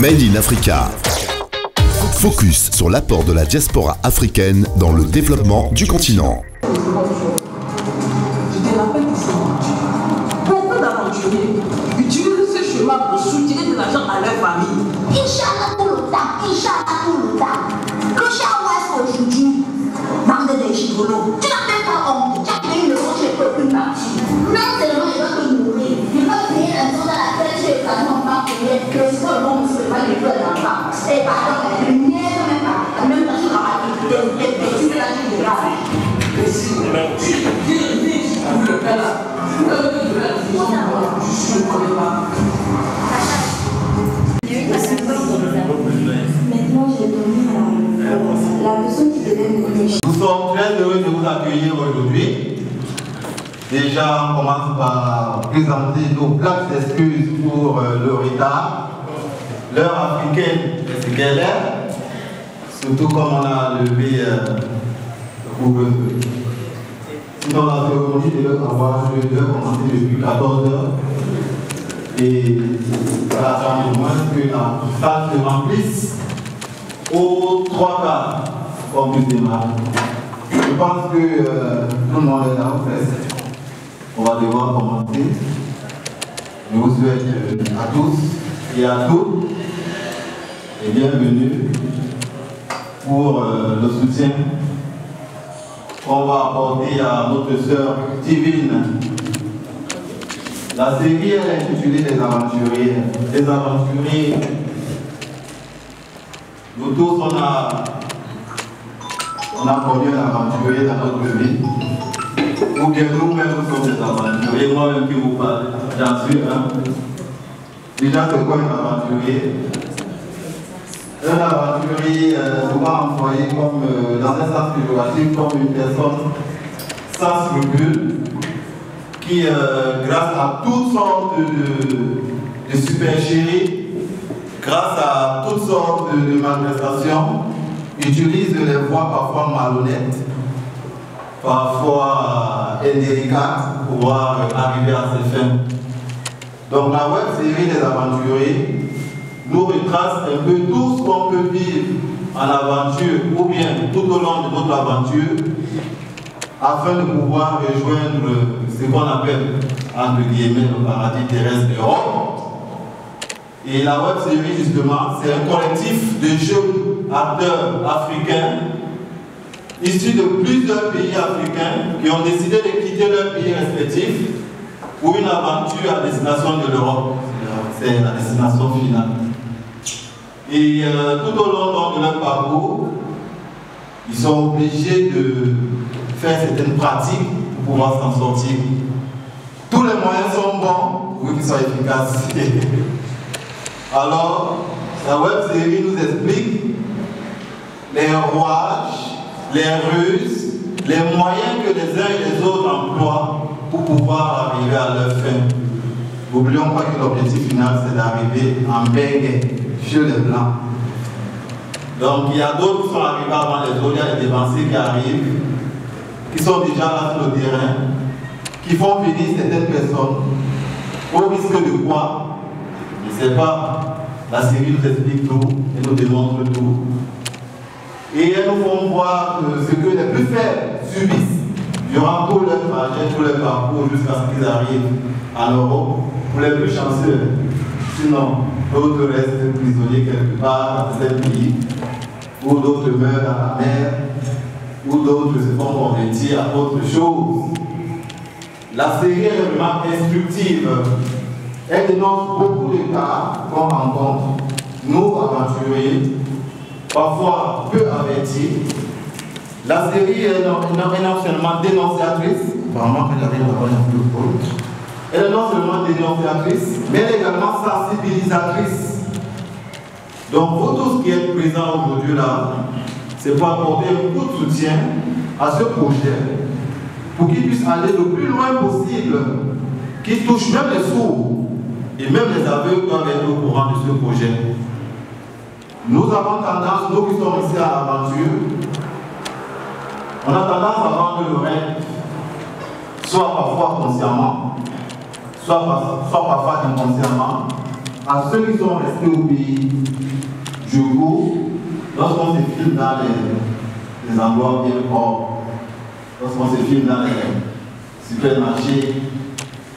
Made in Africa. Focus sur l'apport de la diaspora africaine dans le développement du continent. Beaucoup d'aventuriers utilisent ce chemin pour soutirer de l'argent à leur famille. Inch'Allah pour le temps, Inch'Allah pour le temps. Le chat ouest aujourd'hui, bande de gigolos. Tu n'as même pas honte, tu as payé une leçon chez aucune partie. Non seulement je dois te nourrir, je dois payer un son dans la tête chez les parents pas payer, que ce soit bon, ce n'est pas les feux d'enfant. Et par contre, le mien même pas, même pas sur la radio, des petits villages de grave. Maintenant, j'ai donné la personne qui devait me protéger. Nous sommes très heureux de vous accueillir aujourd'hui. Déjà, on commence par présenter nos plates d'excuses pour le retard. L'heure africaine, c'est quelle heure? Surtout comme on a levé le couvre-feu. Sinon, la cérémonie devait commencer depuis 14 h. Et ça attend au moins que la salle se remplisse aux 3 quarts qu'on puisse démarrer. Je pense que tout le monde est là en fait. On va devoir commencer. Je vous souhaite à tous et à toutes et bienvenue pour le soutien qu'on va apporter à notre sœur divine. La série est intitulée Les Aventuriers. Les Aventuriers, nous tous on a connu un aventurier dans notre vie. Ou bien nous-mêmes nous sommes des aventuriers. Moi-même qui vous parle, j'en suis un. Déjà, c'est quoi un aventurier? Un aventurier, souvent employé comme, dans un sens péjoratif, comme une personne sans scrupules, qui, grâce à toutes sortes de supercheries, grâce à toutes sortes de malversations, utilise les voies parfois malhonnêtes, parfois indélicates, pour pouvoir arriver à ses fins. Donc la web série des aventuriers nous retrace un peu tout ce qu'on peut vivre en aventure ou bien tout au long de notre aventure afin de pouvoir rejoindre ce qu'on appelle entre guillemets le paradis terrestre d'Europe. Et la web série justement c'est un collectif de jeunes acteurs africains issus de plusieurs pays africains qui ont décidé de quitter leur pays respectif pour une aventure à destination de l'Europe. C'est la destination finale. Et tout au long de leur parcours, ils sont obligés de faire certaines pratiques pour pouvoir s'en sortir. Tous les moyens sont bons pour qu'ils soient efficaces. Alors, la web série nous explique les rouages, les ruses, les moyens que les uns et les autres emploient pour pouvoir arriver à leur fin. N'oublions pas que l'objectif final, c'est d'arriver en Bengue, chez les Blancs. Donc, il y a d'autres qui sont arrivés avant les autres, il y a des dévanciers qui arrivent, qui sont déjà là sur le terrain, qui font venir certaines personnes, au risque de quoi? Je ne sais pas. La série nous explique tout, elle nous démontre tout. Et elles nous font voir ce que les plus faibles subissent durant tout leur trajet, tout leur parcours, jusqu'à ce qu'ils arrivent en Europe, pour les plus chanceux. Sinon, d'autres restent prisonniers quelque part dans ces pays, ou d'autres meurent dans la mer, ou d'autres se font convertir à autre chose. La série est vraiment instructive. Elle dénonce beaucoup de cas qu'on rencontre, nous aventuriers, parfois peu avertis. La série est non seulement dénonciatrice, vraiment que j'arrive à voir un peu. Elle est non seulement dénonciatrice, mais elle est également sensibilisatrice. Donc vous tous qui êtes présents aujourd'hui là, c'est pour apporter un coup de soutien à ce projet, pour qu'il puisse aller le plus loin possible, qu'il touche même les sourds, et même les aveugles doivent être au courant de ce projet. Nous avons tendance, nous qui sommes ici à l'aventure, on a tendance à vendre le rêve, soit parfois consciemment, soit parfois inconsciemment, à ceux qui sont restés au pays, du coup, lorsqu'on se filme dans les endroits bien propres, lorsqu'on se filme dans les supermarchés,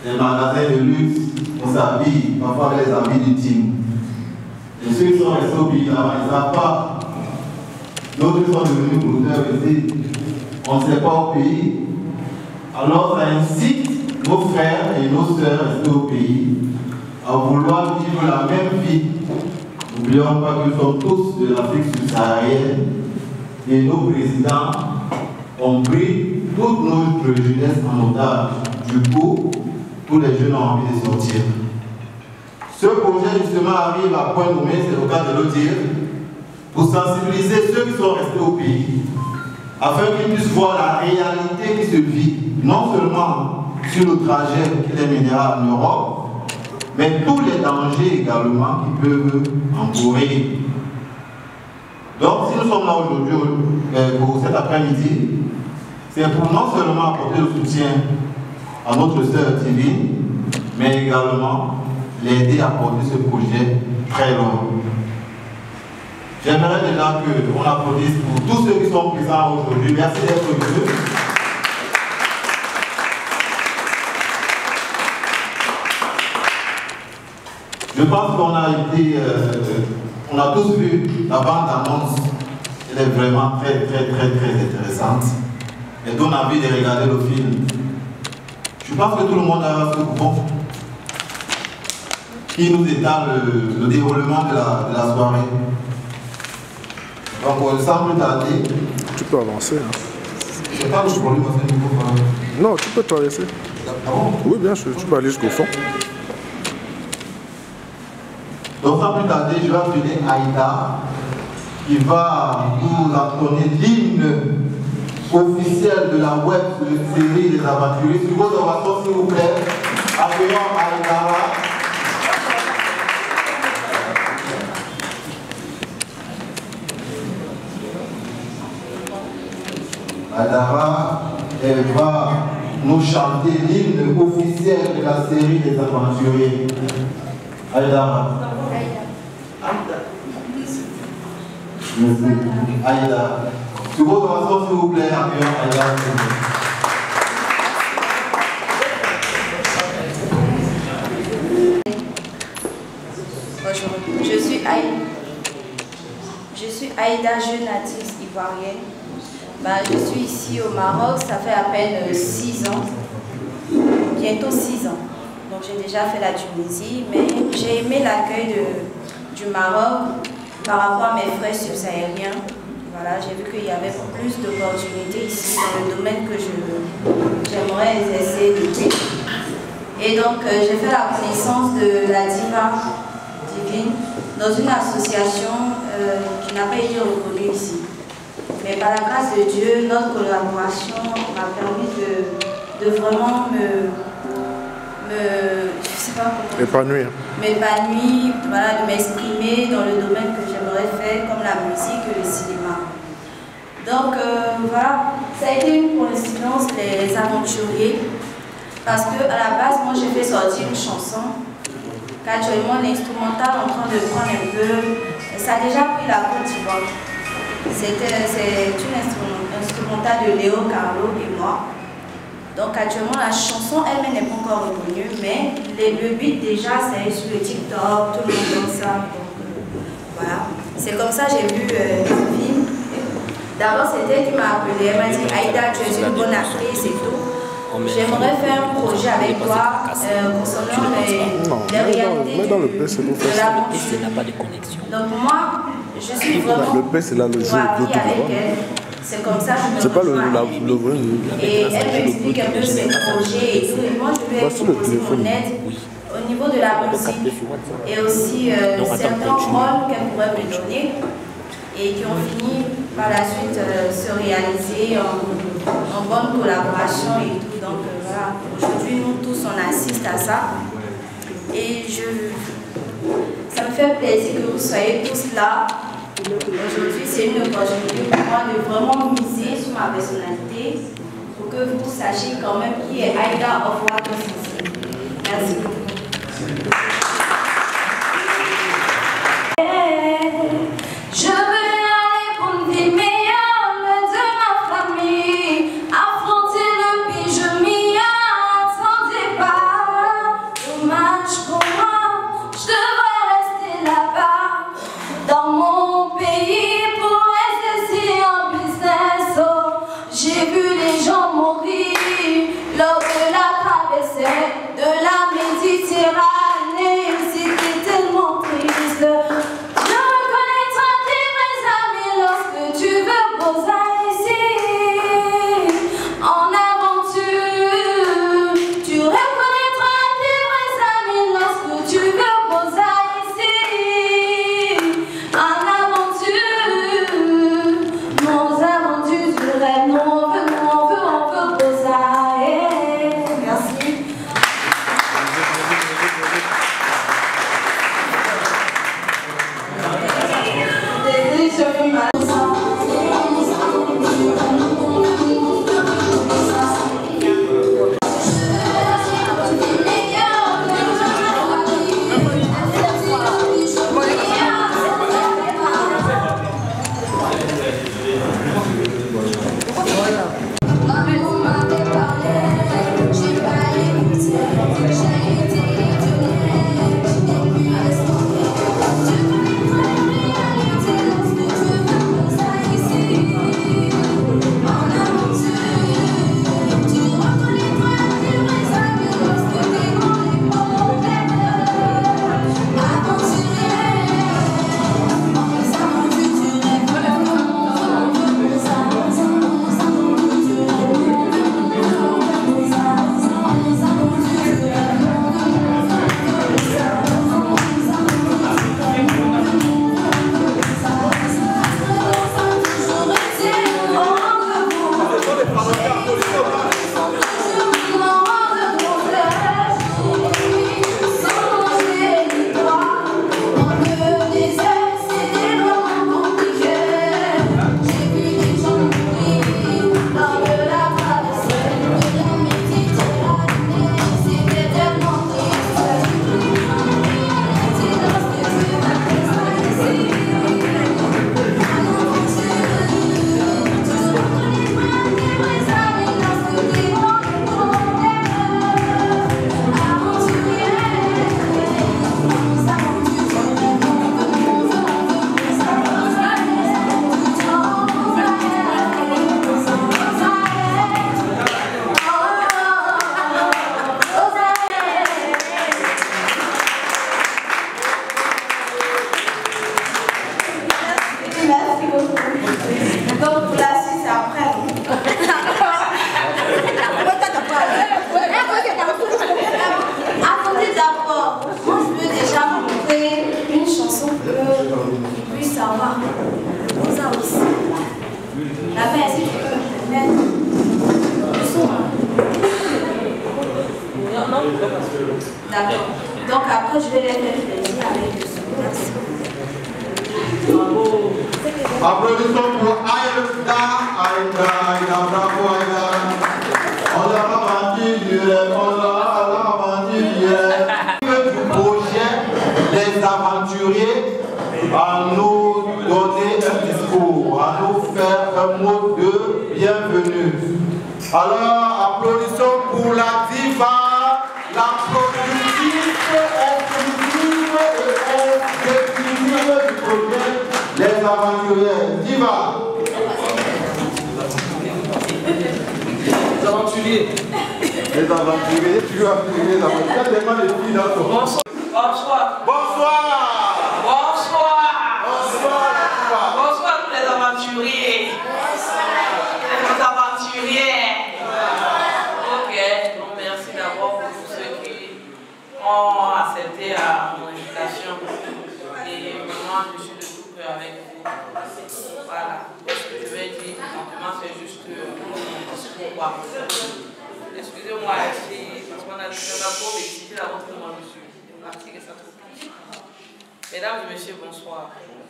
les magasins de luxe, on s'habille, parfois avec les habits du team. Et ceux qui sont restés au pays là-bas, ils ne savent pas. D'autres sont devenus producteurs ici. On ne sait pas au pays. Alors ça incite nos frères et nos sœurs restés au pays à vouloir vivre la même vie. N'oublions pas que nous sommes tous de l'Afrique subsaharienne et nos présidents ont pris toute notre jeunesse en otage. Du coup, tous les jeunes ont envie de sortir. Ce projet justement arrive à point nommé, c'est le cas de le dire, pour sensibiliser ceux qui sont restés au pays, afin qu'ils puissent voir la réalité qui se vit, non seulement sur le trajet qui les mènera en Europe, mais tous les dangers également qui peuvent encourir. Donc si nous sommes là aujourd'hui pour cet après-midi, c'est pour non seulement apporter le soutien à notre sœur divine, mais également l'aider à porter ce projet très loin. J'aimerais déjà qu'on applaudisse pour tous ceux qui sont présents aujourd'hui. Merci d'être venus. Je pense qu'on a été, on a tous vu la bande-annonce. Elle est vraiment très intéressante. Elle donne envie de regarder le film. Je pense que tout le monde a ce coupon qui nous étale le déroulement de la soirée. Donc, sans plus tarder. Tu peux avancer. Hein. C'est pas le problème, c'est le microphone. Non, tu peux traverser. Ah bon? Oui, bien sûr, tu peux aller jusqu'au fond. Donc, sans plus tarder, je vais appeler Aïda qui va nous entonner l'hymne officiel de la web série Les Aventuriers. Sur vos ovations, s'il vous plaît, appelons Aïda. Adara, elle va nous chanter l'hymne officiel de la série des Aventuriers. Adara. Merci. Aïda. Sur vos ovations, s'il vous plaît, accueillons Aïda. Bonjour, je suis Aïda, jeune artiste ivoirienne. Je suis ici au Maroc, ça fait à peine 6 ans, bientôt 6 ans. Donc j'ai déjà fait la Tunisie, mais j'ai aimé l'accueil du Maroc par rapport à mes frères subsahariens. Voilà, j'ai vu qu'il y avait plus d'opportunités ici dans le domaine que j'aimerais exercer depuis. Et donc j'ai fait la connaissance de la diva divine dans une association qui n'a pas été reconnue ici. Mais par la grâce de Dieu, notre collaboration m'a permis de vraiment m'épanouir, voilà, de m'exprimer dans le domaine que j'aimerais faire, comme la musique et le cinéma. Donc voilà, ça a été une coïncidence, les aventuriers, parce que à la base, moi j'ai fait sortir une chanson, qu'actuellement l'instrumental est en train de prendre un peu, ça a déjà pris la Côte d'Ivoire. C'est une instrumentale de Léo, Carlo et moi. Donc actuellement la chanson elle-même n'est pas encore reconnue, mais le beat déjà c'est sur le TikTok, tout le monde danse ça. Donc voilà. C'est comme ça que j'ai vu ce film. D'abord c'était elle qui m'a appelé, elle m'a dit Aïda, tu es une bonne actrice et tout. J'aimerais faire un projet avec toi concernant les réalités de l'aventure. Donc moi, je suis vraiment le c'est là le jeu avec elle. C'est comme ça que je me retrouve. Et elle m'explique un peu ses projets et tout. Et moi, je vais proposer mon aide au niveau de la musique et aussi certains rôles qu'elle pourrait me donner et qui ont fini par la suite se réaliser en bonne collaboration et tout. Donc voilà, aujourd'hui nous tous on assiste à ça et ça me fait plaisir que vous soyez tous là. Aujourd'hui c'est une opportunité pour moi de vraiment miser sur ma personnalité pour que vous sachiez quand même qui est Aïda of Water. Merci beaucoup. qu'ils puissent savoir. Rosa aussi. La paix, si tu peux mettre le son. Non. D'accord. Donc après, je vais les faire plaisir avec le son. Merci. Bravo. Applaudissons pour Aïda. Bravo Aïda. On l'a pas vendu du rêve, on l'a vendu du rêve. Du projet, les aventuriers, à nous donner un discours, à nous faire un mot de bienvenue. Alors, applaudissons pour la diva, la productrice exclusive et exclusive du projet Les Aventuriers. Diva. Les aventuriers. Les aventuriers, tu as pris les aventuriers. Il y a tellement de filles dans ton... Bonsoir. Bonsoir. Bonsoir. Bonsoir. Bonsoir. Bonsoir tous les aventuriers. Les aventuriers. Ok, donc merci d'abord pour tous ceux qui ont accepté à mon invitation. Et moi, je suis de tout cœur avec vous. Voilà. Ce que je vais dire, maintenant, c'est juste mon discours. Excusez-moi, parce qu'on a trop d'excité la vôtre, moi je suis parti que ça trop plus. Mesdames et messieurs, bonsoir.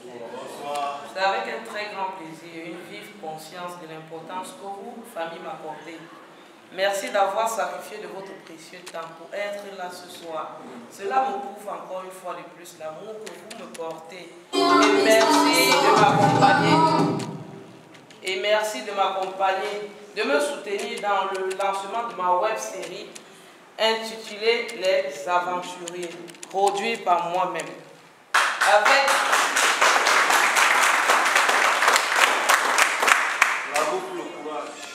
Bonsoir. C'est avec un très grand plaisir et une vive conscience de l'importance que vous, famille, m'apportez. Merci d'avoir sacrifié de votre précieux temps pour être là ce soir. Cela me prouve encore une fois de plus l'amour que vous me portez. Et merci de m'accompagner. Et merci de m'accompagner, de me soutenir dans le lancement de ma web série intitulée Les Aventuriers, produit par moi-même.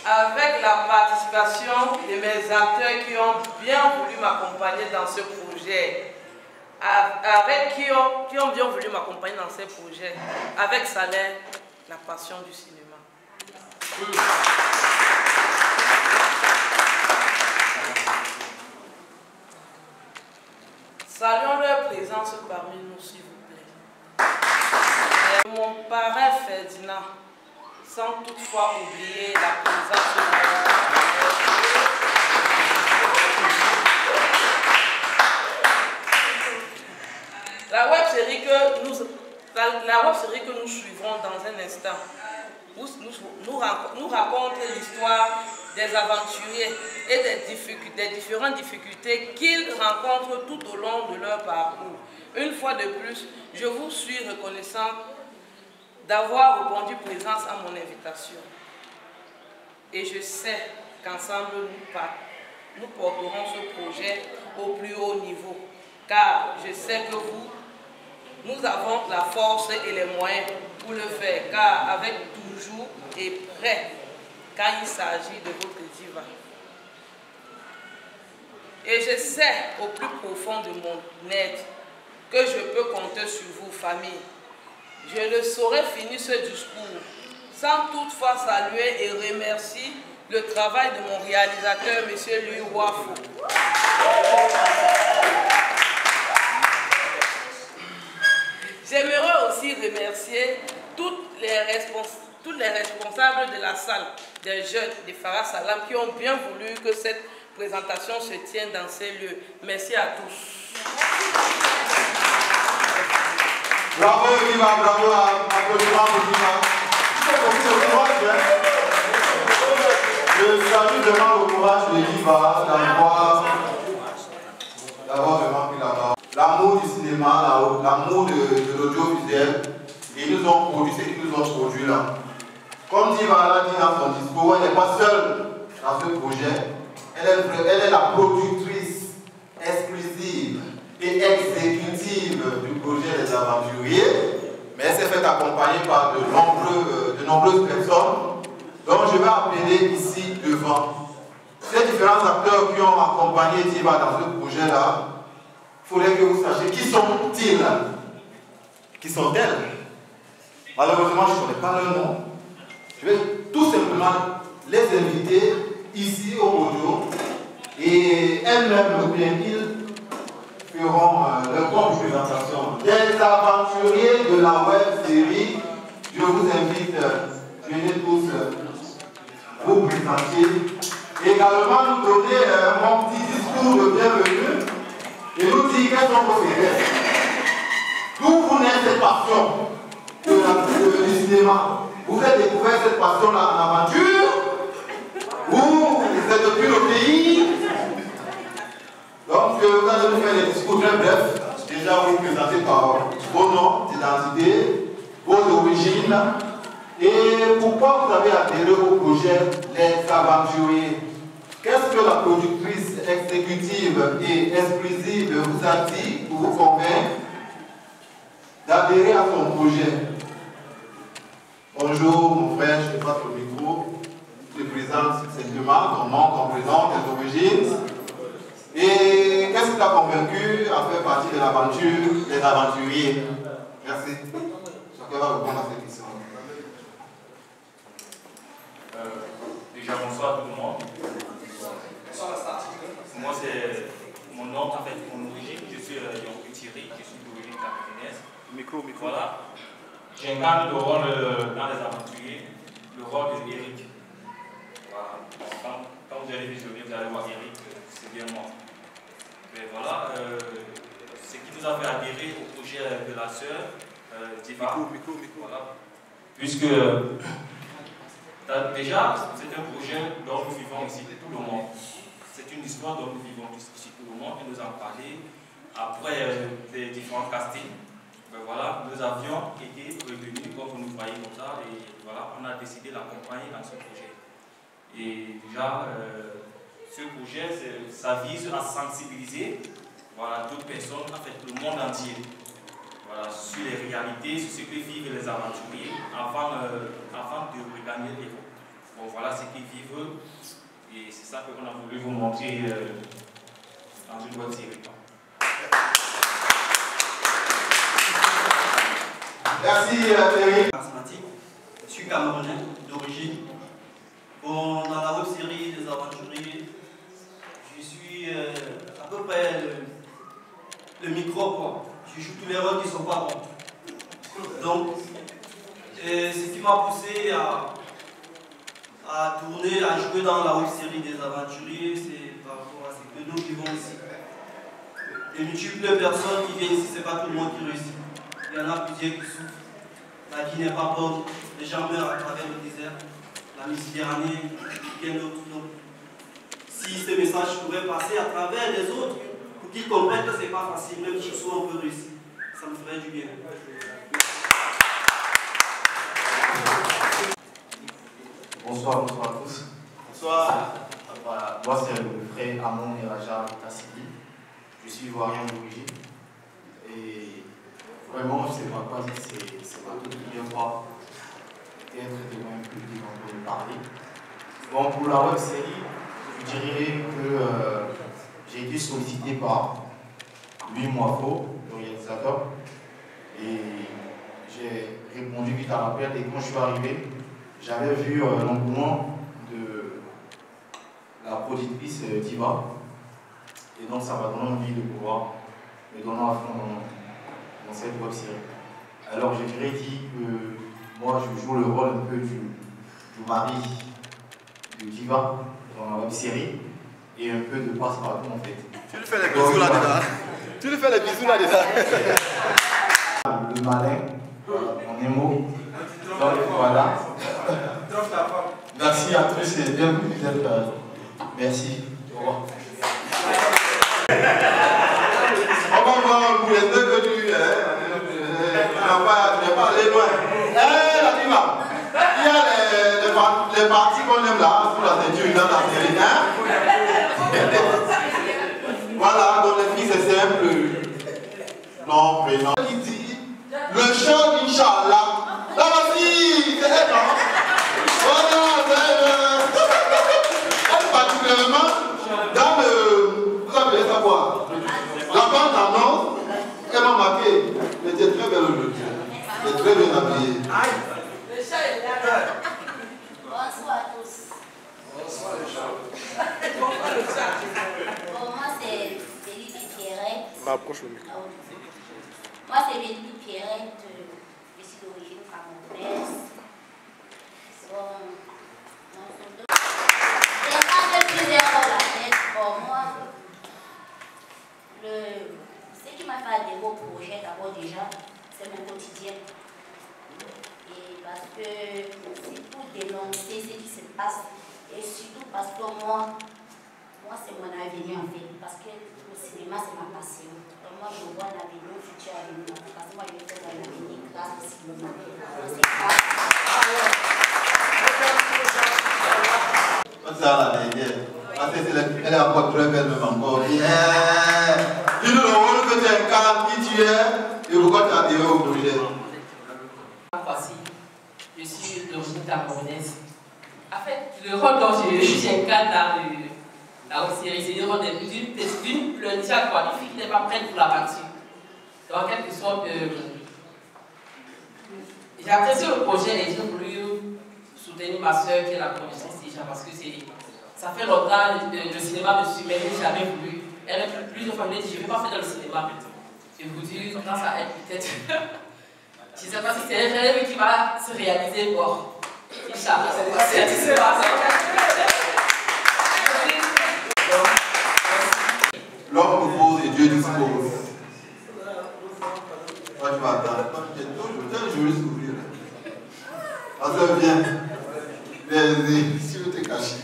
Avec la participation de mes acteurs qui ont bien voulu m'accompagner dans ce projet, qui ont bien voulu m'accompagner dans ce projet, avec Saleh, la passion du cinéma. Saluons leur présence parmi nous, s'il vous plaît. Et mon parrain Ferdinand, sans toutefois oublier la présence de la web série que nous suivrons dans un instant nous raconte l'histoire des aventuriers et des différentes difficultés qu'ils rencontrent tout au long de leur parcours. Une fois de plus, je vous suis reconnaissant d'avoir répondu présence à mon invitation. Et je sais qu'ensemble, nous porterons ce projet au plus haut niveau. Car je sais que nous avons la force et les moyens pour le faire. Car avec toujours et prêt quand il s'agit de votre diva. Et je sais au plus profond de mon être que je peux compter sur vous, famille. Je ne saurais finir ce discours sans toutefois saluer et remercier le travail de mon réalisateur, M. Louis Wafo. J'aimerais aussi remercier toutes les responsables de la salle des jeunes de Farah Salam qui ont bien voulu que cette présentation se tienne dans ces lieux. Merci à tous. Bravo Diva, bravo, applaudissements pour Diva. Je salue vraiment le courage de Diva d'avoir vraiment pris la parole. L'amour du cinéma, l'amour de l'audiovisuel, et nous ont produit ce qu'ils nous ont produit là. Comme Diva l'a dit dans son discours, elle n'est pas seule dans ce projet. Elle est la productrice exclusive et exécutive du projet Les Aventuriers, mais elle s'est fait accompagner par de nombreuses personnes, dont je vais appeler ici devant. Ces différents acteurs qui ont accompagné Diva dans ce projet-là, il faudrait que vous sachiez qui sont-ils, qui sont-elles. Malheureusement, je ne connais pas leur nom. Je vais tout simplement les inviter ici au podium et elles-mêmes ou bien ils feront leur propre présentation. Les aventuriers de la web série, je vous invite, venez tous vous présenter. Également nous donner mon petit discours de bienvenue et nous dire quels sont vos secrets. D'où vous naît cette passion du cinéma? Vous avez découvert cette passion-là en aventure? Ou vous êtes depuis le pays? Donc vous allez nous faire des discours très brefs. Déjà vous présenter par vos noms, identité, vos origines et pourquoi vous avez adhéré au projet Les Aventuriers. Qu'est-ce que la productrice exécutive et exclusive vous a dit pour vous convaincre d'adhérer à son projet? Bonjour mon frère, je te passe le micro. Je te présente simplement ton nom, ton prénom, tes origines. Et qu'est-ce qui t'a convaincu à faire partie de l'aventure des aventuriers? Merci. Chacun va répondre à cette question. Déjà bonsoir tout le monde. Moi c'est mon nom, en fait mon origine, je suis Yonkou Thierry, je suis d'origine camerounaise. Micro. Voilà. J'incarne le rôle dans les aventuriers, le rôle de Eric. Voilà. Quand vous allez visionner, vous allez voir Eric, c'est bien moi. Mais voilà, ce qui nous a fait adhérer au projet de la sœur Diva. Micro. Voilà. Puisque déjà, c'est un projet dont nous vivons ici tout le monde. C'est une histoire dont nous vivons ici tout le monde et nous en parler après les différents castings. Ben voilà, nous avions été revenus comme vous nous voyez comme ça et voilà, on a décidé d'accompagner dans ce projet. Et déjà, ce projet, ça vise à sensibiliser voilà, d'autres personnes, en fait le monde entier, voilà, sur les réalités, sur ce que vivent les aventuriers avant de regagner les héros. Bon, voilà ce qu'ils vivent et c'est ça qu'on a voulu vous montrer dans une boîte série. Merci Thierry. Je suis camerounais d'origine. Bon, dans la web série des aventuriers, je suis à peu près le micro quoi. Je joue tous les rôles qui ne sont pas bons. Donc, ce qui m'a poussé à tourner, à jouer dans la web série des aventuriers, c'est par rapport à ce que nous vivons ici. Les multiples personnes qui viennent ici, ce n'est pas tout le monde qui réussit. Il y en a plusieurs qui souffrent. La vie n'est pas bonne. Les gens meurent à travers le désert. La Méditerranée, bien d'autres. Si ce message pourrait passer à travers les autres, pour qu'ils comprennent que ce n'est pas facile, même si soit on peut réussir, ça me ferait du bien. Bonsoir à tous. Bonsoir. Voilà, moi c'est le frère Amon Eraja Tassidi. Je suis ivoirien d'origine. Et vraiment, je ne sais pas quoi dire, c'est ma toute première fois d'être devant un public en train de parler. Bon, pour la web série, je dirais que j'ai été sollicité par Louis Moifo, le réalisateur, et j'ai répondu vite à l'appel. Et quand je suis arrivé, j'avais vu l'engouement de la productrice Diva, et donc ça m'a donné envie de pouvoir me donner à fond dans cette web série. Alors je dirais dit que moi je joue le rôle un peu du mari de Diva dans la web série et un peu de passe-partout en fait. Tu lui fais les bisous là déjà. Tu lui fais les bisous là déjà. Le malin, mon émo, donc voilà. Merci à tous et bienvenue d'être. Merci. Au revoir. On va voir un bout, j'espère que tu n'as pas allé loin. La Diva, il y a les parties qu'on aime là, sous la ceinture dans la série. Voilà, donc les filles c'est simple. Non, prénom. Il dit le chant d'Inch'Allah. Là, vas-y, c'est elle, non? Voilà, elle particulièrement dans le. Vous appelez ça quoi? La bande annonce, elle m'a marqué. Elle était très belle aujourd'hui. Elle est très bien habillée. Bonsoir à tous. Bonsoir les gens. Bon, moi c'est Félix Thierry. Approche le micro. Moi, c'est Béni Pierrette. Je suis d'origine camerounaise. C'est pas de plusieurs rôles à faire pour moi. Ce qui m'a fait adhérer au projet, d'abord déjà, c'est mon quotidien. Et parce que c'est pour dénoncer ce qui se passe. Et surtout parce que moi c'est mon avenir en fait. Parce que le cinéma, c'est ma passion. Donc moi, je vois l'avenir, le futur avenir. Parce que moi, je vais faire un avenir grâce au cinéma. C'est ça. Ça, la dernière. Parce que elle est encore très belle, même encore. Dis-nous le rôle que tu incarnes, qui tu es et pourquoi tu as adhéré au projet. Voici, je suis d'origine camerounaise. En fait, le rôle dont j'incarne dans la série, c'est le rôle d'une pleurnichard qualifiée qui n'est pas prête pour l'aventure. Donc, en quelque sorte, j'ai apprécié le projet et j'ai voulu soutenir ma soeur qui est la connaissance déjà parce que ça fait longtemps le cinéma me suit, mais je n'ai jamais voulu. Elle est plusieurs fois venue, je ne vais pas faire dans le cinéma. Je vous dis, grâce à elle, peut-être. Je ne sais pas si c'est un rêve qui va se réaliser. Bon, Inch'Allah, c'est pas ça. L'homme propose et Dieu dispose. Toi, tu vas attendre. Tu es un juriste ouvrier. Ah, ça vient. Si vous te cachez.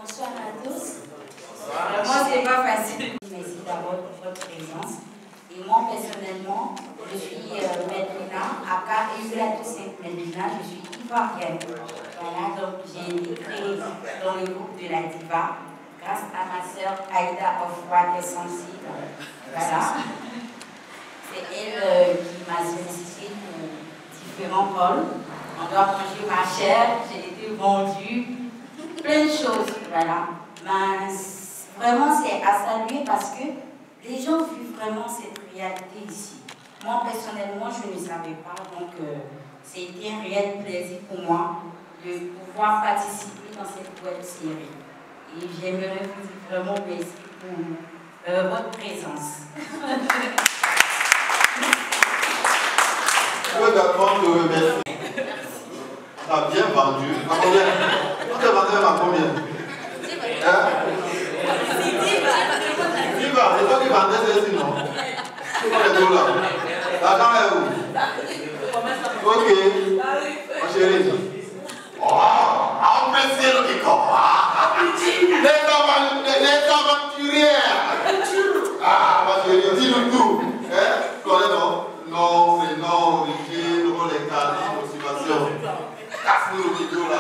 Bonsoir à tous. Moi, c'est pas facile. Merci d'abord pour votre présence. Et moi, personnellement, je suis Medina, aka Eula Toussaint Medina, je suis ivoirienne. Voilà, donc j'ai écrit dans le groupe de la Diva, grâce à ma soeur Aïda Ofwa qui est sensible. Voilà. C'est elle qui m'a sollicité pour différents rôles. On doit manger ma chair, j'ai été vendue, plein de choses. Voilà. Mais vraiment, c'est à saluer parce que les gens vivent vraiment cette réalité ici. Moi, personnellement, je ne savais pas, donc c'était un réel plaisir pour moi de pouvoir participer dans cette web série. Et j'aimerais vous dire vraiment merci pour votre présence. Je veux également te remercier. Tu as bien vendu. À combien? On te vendait à combien? Hein? Diva, c'est toi qui vendais celle-ci, non? C'est quoi les deux là? L'argent est où? Ok. Mon chéri. Oh, appréciez le décor. Les aventurières. Ah, ma chérie, dis-nous tout. Hein? Connais non? Non, prénom, origine, rôle incarné, motivation. Casse-nous le vidéo là.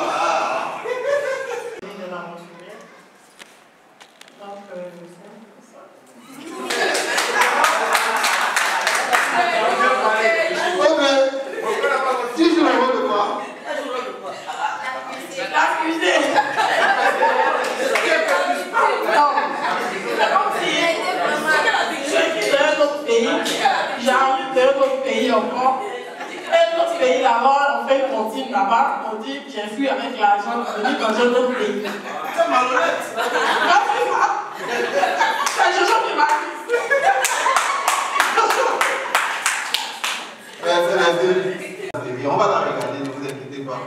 Ok. Si je le vois de quoi? C'est l'accusé. Non, c'est comme si je quitte un autre pays, j'arrive dans un autre pays encore. Un autre pays là-bas, on fait une cantine là-bas, on dit j'ai fui avec l'argent venu dans un autre pays. C'est malhonnête. C'est Jojo qui m'a dit. On va la regarder, ne vous inquiétez pas.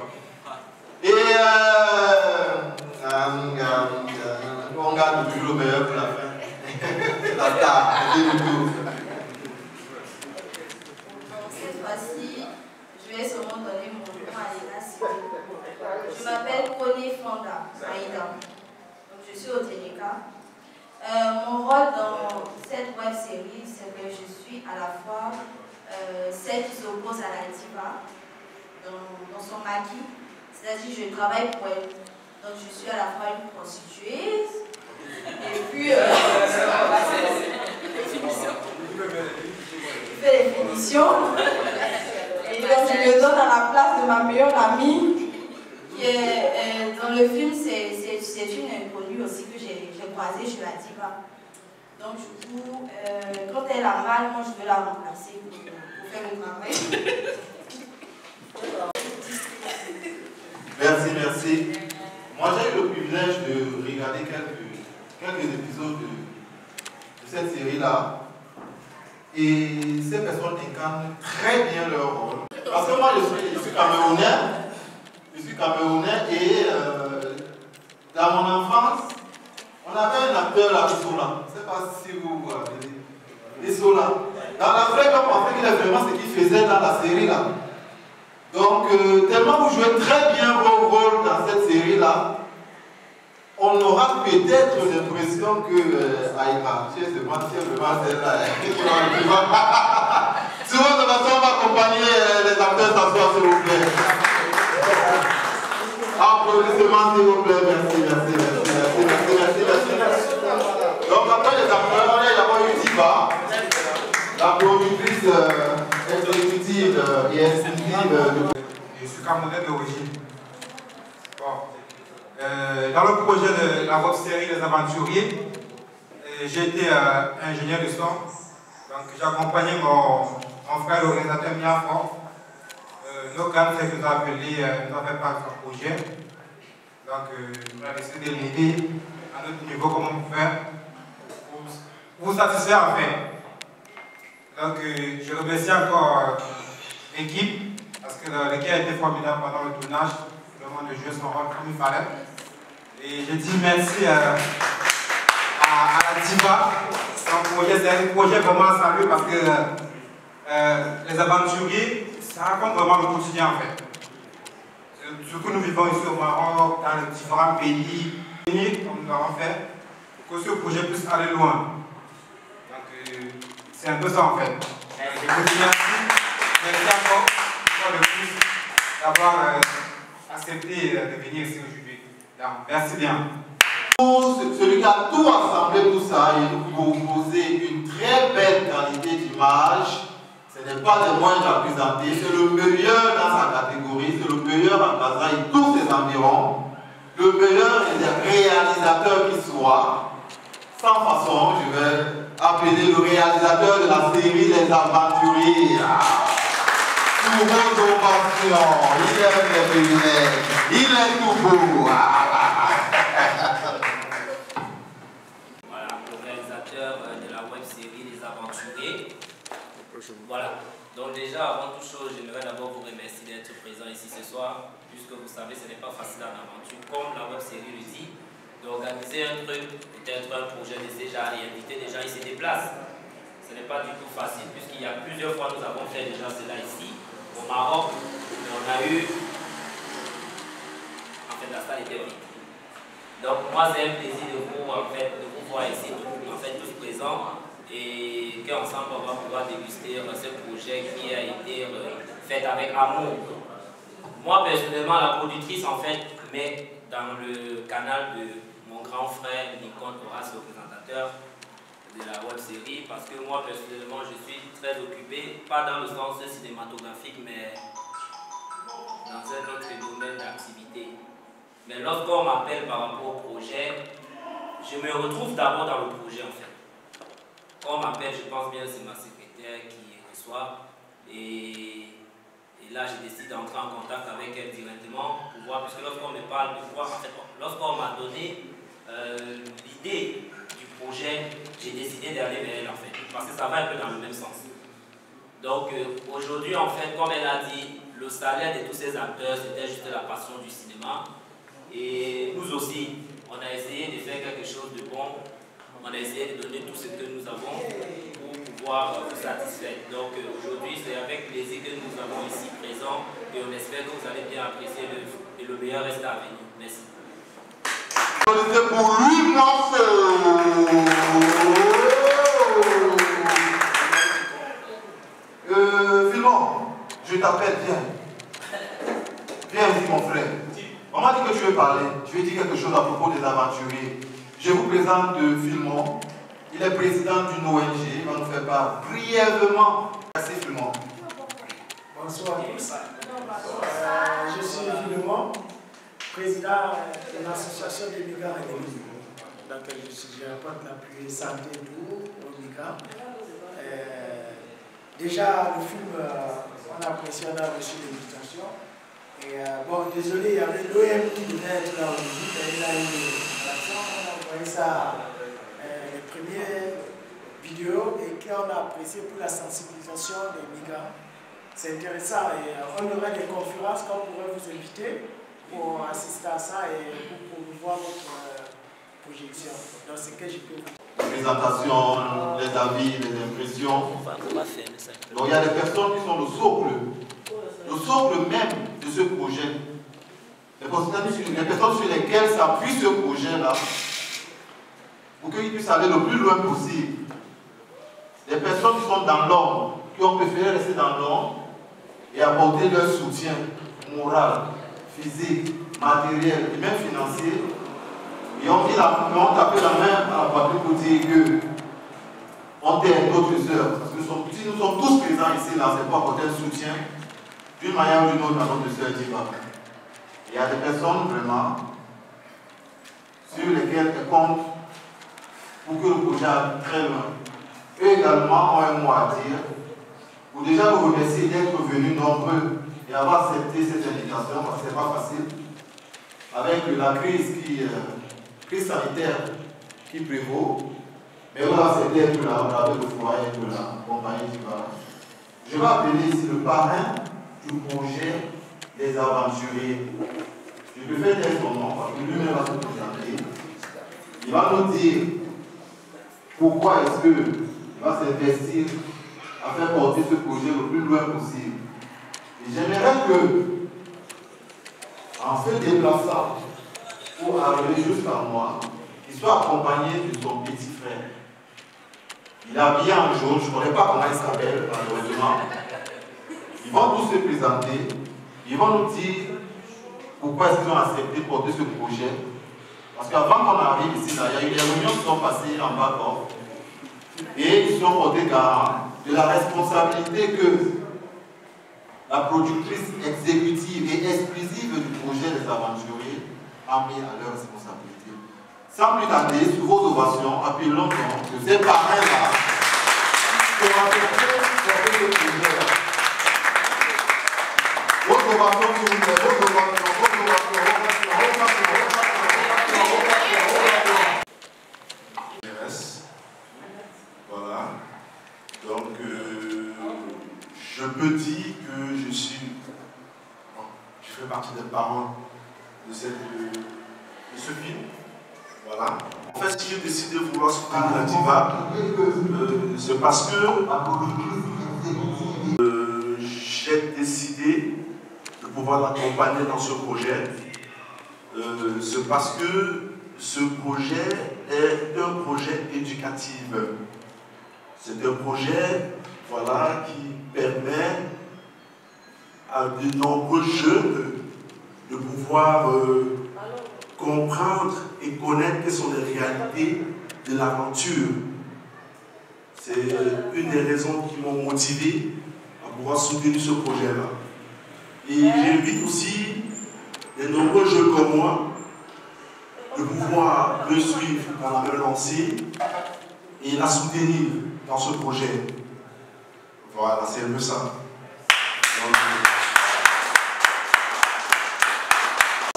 Et on garde toujours le meilleur pour la fin. La table, dis-nous tout. Cette fois-ci, je vais seulement donner mon nom à l'état civil. Je m'appelle Kone Fonda Aïda. Donc, je suis au Ténéka. Mon rôle dans cette web série, c'est que je suis à la fois celle qui s'oppose à la diva dans son maquis. C'est-à-dire je travaille pour elle. Donc je suis à la fois une prostituée et puis je fais les finitions. Et donc je me donne à la place de ma meilleure amie qui est dans le film, c'est une inconnue aussi que j'ai croisée chez la diva. Donc du coup, quand elle a mal, moi je veux la remplacer pour faire le travail. Merci, merci. Moi j'ai eu le privilège de regarder quelques épisodes de cette série-là. Et ces personnes incarnent très bien leur rôle. Parce que moi, je suis camerounais et dans mon enfance, on avait un acteur là, Issola. Je ne sais pas si vous vous rappelez. Issola. Dans la vraie vie, on pensait qu'il est vraiment ce qu'il faisait dans la série là. Donc, tellement vous jouez très bien vos rôles dans cette série-là, on aura peut-être l'impression que Aïma, tu es vraiment celle-là. Souvent, de façon, on va accompagner les acteurs s'asseoir, s'il vous plaît. Applaudissements, s'il vous plaît. Merci. Donc, après les acteurs, on a d'abord eu Diva, la productrice exécutive et exclusive de... Je suis camerounais d'origine. Dans le projet de la web série Les Aventuriers, j'ai été ingénieur de son. Donc j'ai accompagné mon frère, l'organisateur Miafort. Nos gars nous ont appelés, nous ont fait part de ce projet. Donc on a décidé de l'aider à notre niveau, comment on peut faire pour vous satisfaire en fait. Donc je remercie encore l'équipe, parce que l'équipe a été formidable pendant le tournage. De jouer son rôle comme il fallait. Et je dis merci à la Diva. C'est un projet vraiment à saluer parce que les aventuriers, ça raconte vraiment le quotidien en fait. Surtout nous vivons ici au Maroc, dans les différents pays, comme nous l'avons fait, pour que ce projet puisse aller loin. Donc c'est un peu ça en fait. Je vous dis merci encore une fois de plus d'avoir accepté de venir ici aujourd'hui. Merci bien. Celui qui a tout assemblé, tout ça, et nous proposer une très belle qualité d'image, ce n'est pas le moindre à présenter, c'est le meilleur dans sa catégorie, c'est le meilleur en Gaza et tous ses environs, le meilleur des réalisateurs qui soit. Sans façon, je vais appeler le réalisateur de la série Les Aventuriers. Sous vos ovations, il aime les féminins, il est tout beau. Voilà, le réalisateur de la web série Les Aventuriers. Voilà, donc déjà avant toute chose, j'aimerais d'abord vous remercier d'être présent ici ce soir, puisque vous savez, ce n'est pas facile en aventure, comme la web série le dit, d'organiser un truc, peut-être un projet de ces gens et inviter des gens ici se déplacent. Ce n'est pas du tout facile, puisqu'il y a plusieurs fois nous avons fait déjà cela ici, au Maroc, mais on a eu, en fait la salle était vide. Donc moi c'est un plaisir de vous, en fait, de vous voir ici, en fait tous présents, et qu'ensemble on va pouvoir déguster ce projet qui a été fait avec amour. Moi personnellement, la productrice en fait met dans le canal de mon grand frère Nicole Horace, le présentateur de la web série, parce que moi personnellement je suis très occupé, pas dans le sens cinématographique, mais dans un autre domaine d'activité. Mais lorsqu'on m'appelle par rapport au projet, je me retrouve d'abord dans le projet en fait. Quand on m'appelle, je pense bien que c'est ma secrétaire qui reçoit, et là je décide d'entrer en contact avec elle directement pour voir, puisque lorsqu'on me parle de quoi, en fait, lorsqu'on m'a donné l'idée du projet, j'ai décidé d'aller vers elle en fait, parce que ça va un peu dans le même sens. Donc aujourd'hui en fait, comme elle a dit, le salaire de tous ces acteurs c'était juste la passion du cinéma, et nous aussi on a essayé de faire quelque chose de bon, on a essayé de donner tout ce que nous avons pour pouvoir vous satisfaire. Donc aujourd'hui c'est avec plaisir que nous avons ici présents, et on espère que vous allez bien apprécier et le meilleur reste à venir. Merci. C'est pour lui, mon feu. Philon, je t'appelle, viens. Viens ici, mon frère. On m'a dit que tu veux parler. Tu veux dire quelque chose à propos des aventuriers. Je vous présente Philon. Il est président d'une ONG. Il va nous faire part brièvement. Merci, Philon. Bonsoir à tous. Je suis Philon, président de l'association des migrants et des migrants, dans laquelle j'apporte l'appui santé doux aux migrants. Déjà, le film, on a apprécié, on a reçu l'invitation. Et bon, désolé, il y avait l'OM qui devait être là aujourd'hui, il a eu une action, on a envoyé envoyé ça, les premières vidéos, et qu'on a apprécié pour la sensibilisation des migrants. C'est intéressant et on aura des conférences qu'on pourrait vous inviter pour assister à ça et pour promouvoir votre projection. Donc c'est que je peux vous... Les présentations, les avis, les impressions. Donc il y a des personnes qui sont le socle même de ce projet. Les personnes sur lesquelles s'appuie ce projet-là, pour qu'ils puissent aller le plus loin possible. Les personnes qui sont dans l'ombre, qui ont préféré rester dans l'ombre et apporter leur soutien moral, physique, matériel et même financier, et ont tapé la main à la patrie pour dire que on t'aime d'autres sœurs. Parce que si nous sommes tous présents ici, là, c'est pour apporter un soutien d'une manière ou d'une autre à notre sœur Diva. Il y a des personnes vraiment sur lesquelles elles comptent pour que le projet aille très loin. Eux également ont un mot à dire pour déjà vous remercier d'être venus nombreux et avoir accepté cette invitation parce que ce n'est pas facile. Avec la crise sanitaire qui prévaut, mais on a accepté d'être là, avec le foyer de la compagnie du Parrain. Je vais appeler ici le parrain du projet des aventuriers. Je peux faire son nom parce que lui-même va se présenter. Il va nous dire pourquoi est-ce qu'il va s'investir à faire porter ce projet le plus loin possible. Et j'aimerais que, en se déplaçant pour arriver jusqu'à moi, il soit accompagné de son petit frère. Il est habillé en jaune, je ne connais pas comment il s'appelle, malheureusement. Ils vont tous se présenter, ils vont nous dire pourquoi est-ce qu'ils ont accepté de porter ce projet. Parce qu'avant qu'on arrive ici, là, il y a eu des réunions qui sont passées en bas-corps et ils sont portés garant de la responsabilité que la productrice exécutive et exclusive du projet des aventuriers a mis à leur responsabilité. Sans plus tarder, sous vos ovations, appelons de ces parrains-là pour apporter ce projet-là. Votre ovation, s'il vous plaît, votre ovation. Voilà. Donc, je peux dire que je fais partie des parents de ce film. Voilà. En fait, si j'ai décidé de vouloir soutenir la Diva, c'est parce que j'ai décidé de pouvoir l'accompagner dans ce projet. C'est parce que ce projet est un projet éducatif. C'est un projet, voilà, qui permet à de nombreux jeunes de pouvoir comprendre et connaître quelles sont les réalités de l'aventure. C'est une des raisons qui m'ont motivé à pouvoir soutenir ce projet-là. Et j'invite aussi les nombreux jeunes comme moi de pouvoir me suivre dans me lancer et la soutenir dans ce projet. Voilà, c'est un peu ça.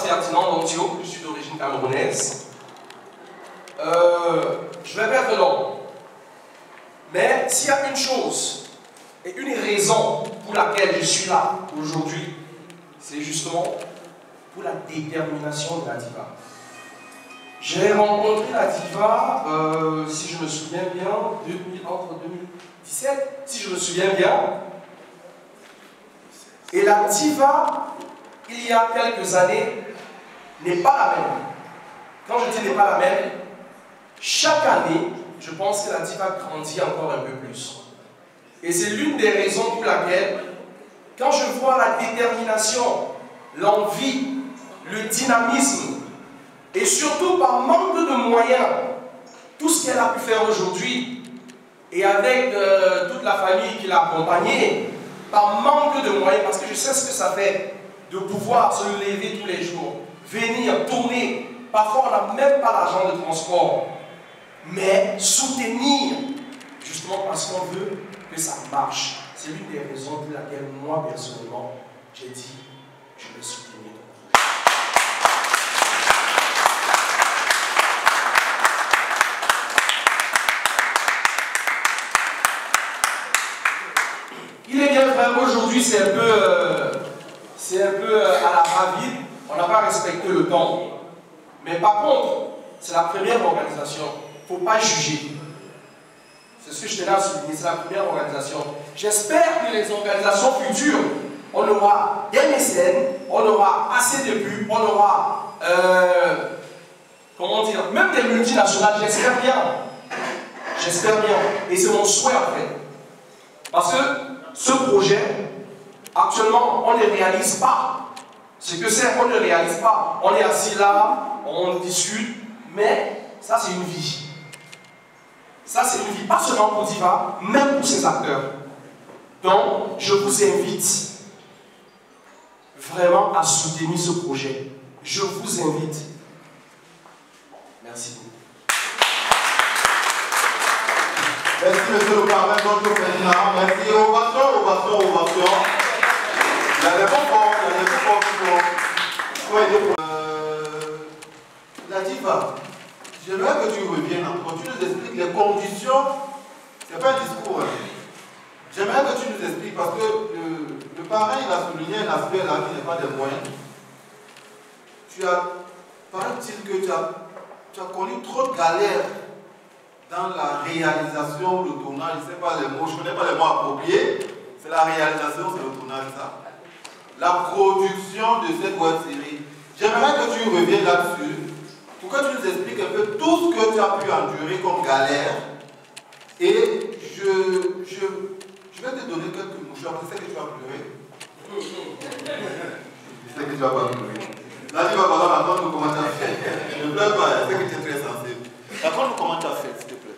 C'est Ferdinand Montio, je suis d'origine camerounaise. Je vais pas être long. Mais s'il y a une chose et une raison pour laquelle je suis là aujourd'hui, c'est justement pour la détermination de la Diva. J'ai rencontré la Diva, si je me souviens bien, entre 2017, si je me souviens bien. Et la Diva, il y a quelques années, n'est pas la même. Quand je dis n'est pas la même, chaque année, je pense que la Diva grandit encore un peu plus. Et c'est l'une des raisons pour laquelle, quand je vois la détermination, l'envie, le dynamisme, et surtout par manque de moyens, tout ce qu'elle a pu faire aujourd'hui, et avec toute la famille qui l'a accompagnée, par manque de moyens, parce que je sais ce que ça fait de pouvoir se lever tous les jours, venir, tourner, parfois on n'a même pas l'argent de transport, mais soutenir, justement parce qu'on veut que ça marche. C'est l'une des raisons pour laquelle moi, personnellement, j'ai dit, je vais soutenir. Il est bien vrai qu'aujourd'hui c'est un peu à la va-vite, on n'a pas respecté le temps. Mais par contre, c'est la première organisation. Il ne faut pas juger. C'est ce que je tenais à souligner, c'est la première organisation. J'espère que les organisations futures, on aura des mécènes, on aura assez de pubs, on aura, comment dire, même des multinationales, j'espère bien. J'espère bien. Et c'est mon souhait en fait. Parce que ce projet, actuellement, on ne réalise pas. Ce que c'est, on ne réalise pas. On est assis là, on discute, mais ça c'est une vie. Ça c'est une vie, pas seulement pour Diva, même pour ses acteurs. Donc, je vous invite vraiment à soutenir ce projet. Je vous invite. Merci beaucoup. Merci, monsieur le parrain, donc le président. Merci. Ovation. Il y a des bons forts, la Diva, j'aimerais que tu reviennes encore. Tu nous expliques les conditions. Ce n'est pas un discours. J'aimerais que tu nous expliques, parce que le parrain, il a souligné un aspect là qui n'est pas des moyens. Paraît-il que tu as connu trop de galères dans la réalisation, le tournage, je ne sais pas les mots, je ne connais pas les mots appropriés. C'est la réalisation, c'est le tournage, ça. La production de cette web série. J'aimerais que tu reviennes là-dessus, pour que tu nous expliques un peu tout ce que tu as pu endurer comme galère. Et je vais te donner quelques mouchoirs, je sais que tu vas pleurer. Je sais que tu vas pas pleurer. Là, tu vas falloir raconter comment tu as fait. Ne pleure pas, je sais que tu es très sensible. Raconte-nous comment tu as fait, s'il te plaît.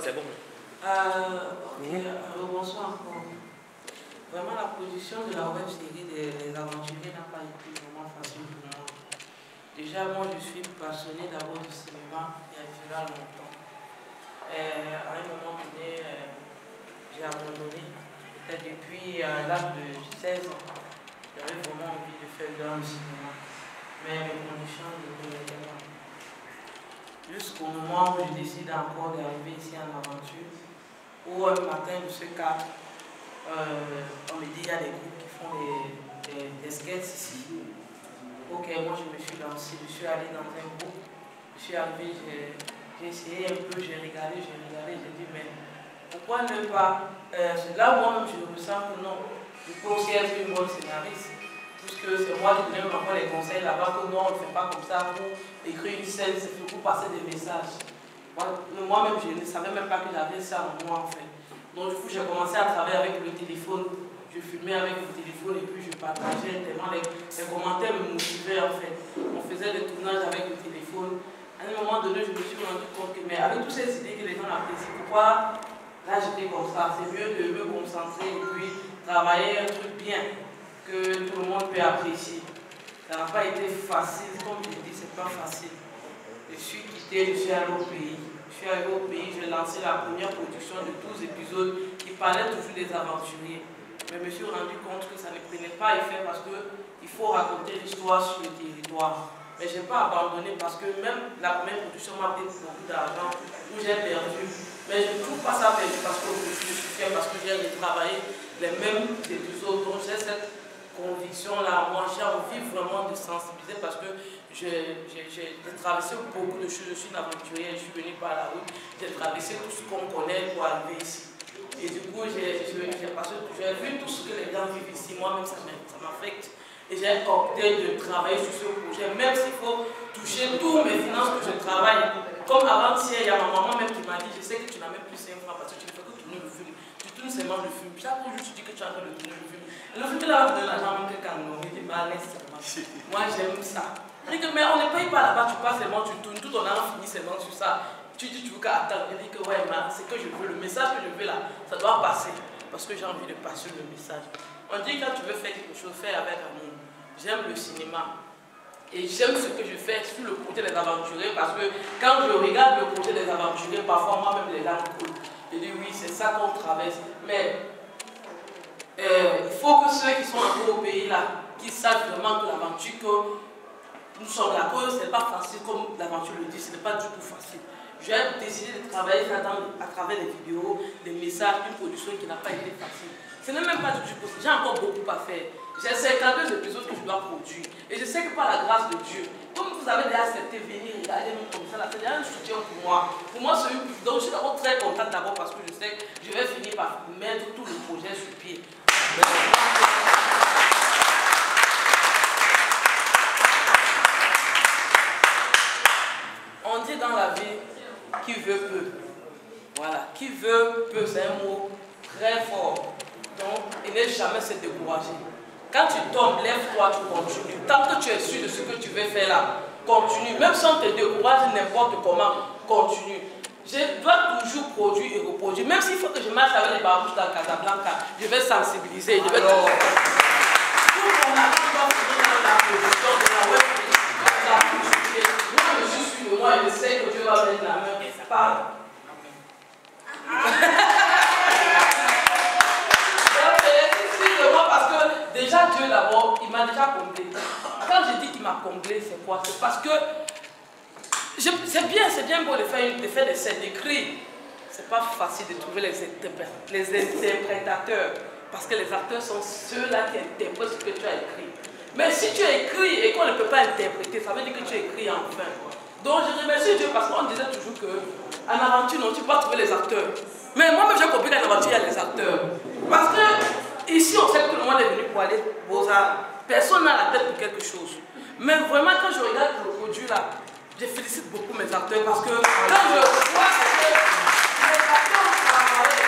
C'est bon. Bonsoir encore. Vraiment, la production de la web série des Aventuriers n'a pas été vraiment facile pour moi. Déjà, moi, je suis passionnée d'abord du cinéma il y a longtemps. À un moment donné, j'ai abandonné. Peut-être depuis l'âge de 16 ans, j'avais vraiment envie de faire dans le cinéma. Mais mes conditions ne me permettaient pas. Jusqu'au moment où je décide encore d'arriver ici en aventure, où un matin de ce cas, on me dit qu'il y a des groupes qui font des sketchs ici. Ok, moi je me suis lancé, je suis allé dans un groupe, je suis arrivé, j'ai essayé un peu, j'ai regardé, j'ai dit mais pourquoi ne pas, c'est là où moi-même je ressens que non, je peux aussi être une bonne scénariste. Puisque c'est moi qui donne encore les conseils là-bas, que non, on ne fait pas comme ça pour écrire une scène, c'est pour passer des messages. Moi-même, je ne savais même pas que j'avais ça en moi, en fait. Donc, du coup, j'ai commencé à travailler avec le téléphone. Je filmais avec le téléphone et puis je partageais tellement les commentaires me motivaient, en fait. On faisait des tournages avec le téléphone. À un moment donné, je me suis rendu compte que, mais avec toutes ces idées que les gens apprécient, pourquoi là j'étais comme ça? C'est mieux de me concentrer et puis travailler un truc bien, que tout le monde peut apprécier. Ça n'a pas été facile, comme je dis, c'est pas facile. Je suis quitté, je suis allé au pays. J'ai lancé la première production de 12 épisodes qui parlaient toujours des aventuriers. Mais je me suis rendu compte que ça ne prenait pas effet parce qu'il faut raconter l'histoire sur le territoire. Mais je n'ai pas abandonné parce que même la première production m'a pris beaucoup d'argent, où j'ai perdu. Mais je ne trouve pas ça perdu parce que je suis fier, parce que j'ai retravaillé les mêmes épisodes. Donc j'ai cette conviction-là. Moi, j'ai envie vraiment de sensibiliser parce que j'ai traversé beaucoup de choses. Je suis une aventurière, je suis venue par la route. J'ai traversé tout ce qu'on connaît pour arriver ici. Et du coup, j'ai vu tout ce que les gens vivent ici. Moi-même, ça m'affecte. Et j'ai opté de travailler sur ce projet, même s'il faut toucher tous mes finances que je travaille. Comme avant-hier, il y a ma maman même qui m'a dit, je sais que tu n'as même plus 5 francs parce que tu ne fais que tourner le film. Tu tournes seulement le film. Chaque jour, je te dis que tu es en train de tourner le film. Et le film, là, va te donner l'argent même que quand on me dit, bah, laisse-moi. Moi, j'aime ça. Mais on ne paye pas là-bas, tu passes seulement, tu tournes, tout ton argent finit seulement sur ça. Tu dis, tu veux qu'attendre, je dis que ouais, c'est que je veux, le message que je veux là, ça doit passer. Parce que j'ai envie de passer le message. On dit quand tu veux faire quelque chose, fais avec amour. J'aime le cinéma. Et j'aime ce que je fais sur le côté des aventuriers parce que quand je regarde le côté des aventuriers, parfois moi-même les larmes coulent. Je dis oui, c'est ça qu'on traverse. Mais il faut que ceux qui sont encore au pays là, qui savent vraiment que l'aventure que nous sommes là, que ce n'est pas facile comme l'aventure le dit, ce n'est pas du tout facile. J'ai décidé de travailler à travers des vidéos, des messages, une production qui n'a pas été facile. Ce n'est même pas du tout possible. J'ai encore beaucoup à faire. J'ai 52 épisodes que je dois produire. Et je sais que par la grâce de Dieu, comme vous avez déjà accepté venir regarder même comme ça, c'est déjà un soutien pour moi. Pour moi, c'est une... Donc, je suis d'abord très contente d'abord parce que je sais que je vais finir par mettre tout le projet sur pied. On dit dans la vie, qui veut peut. Voilà, qui veut peut, c'est un mot très fort. Donc, il n'est jamais se décourager. Quand tu tombes, lève-toi, tu continues. Tant que tu es sûr de ce que tu veux faire là, continue. Même si on te décourage n'importe comment, continue. Je dois toujours produire et reproduire. Même s'il faut que je marche avec les barbouches dans Casablanca, je vais sensibiliser. Je vais tout mon argent doit finir dans la production de la web. Moi, je suis sûr de moi et je sais que Dieu va mettre la main. Parle. Parce que déjà Dieu d'abord, il m'a déjà comblé. Quand je dis qu'il m'a comblé, c'est quoi? C'est parce que c'est bien beau de faire des scènes d'écrire. C'est pas facile de trouver les interprétateurs. Parce que les acteurs sont ceux-là qui interprètent ce que tu as écrit. Mais si tu as écrit et qu'on ne peut pas interpréter, ça veut dire que tu as écrit enfin. Donc je remercie Dieu parce qu'on disait toujours qu'en aventure, non, tu peux pas trouver les acteurs. Mais moi-même, j'ai compris qu'en aventure, il y a les acteurs. Parce que ici, on sait que tout le monde est venu pour aller Beaux-Arts. Personne n'a la tête pour quelque chose. Mais vraiment, quand je regarde le produit là, je félicite beaucoup mes acteurs parce que quand je vois que les acteurs ont travaillé,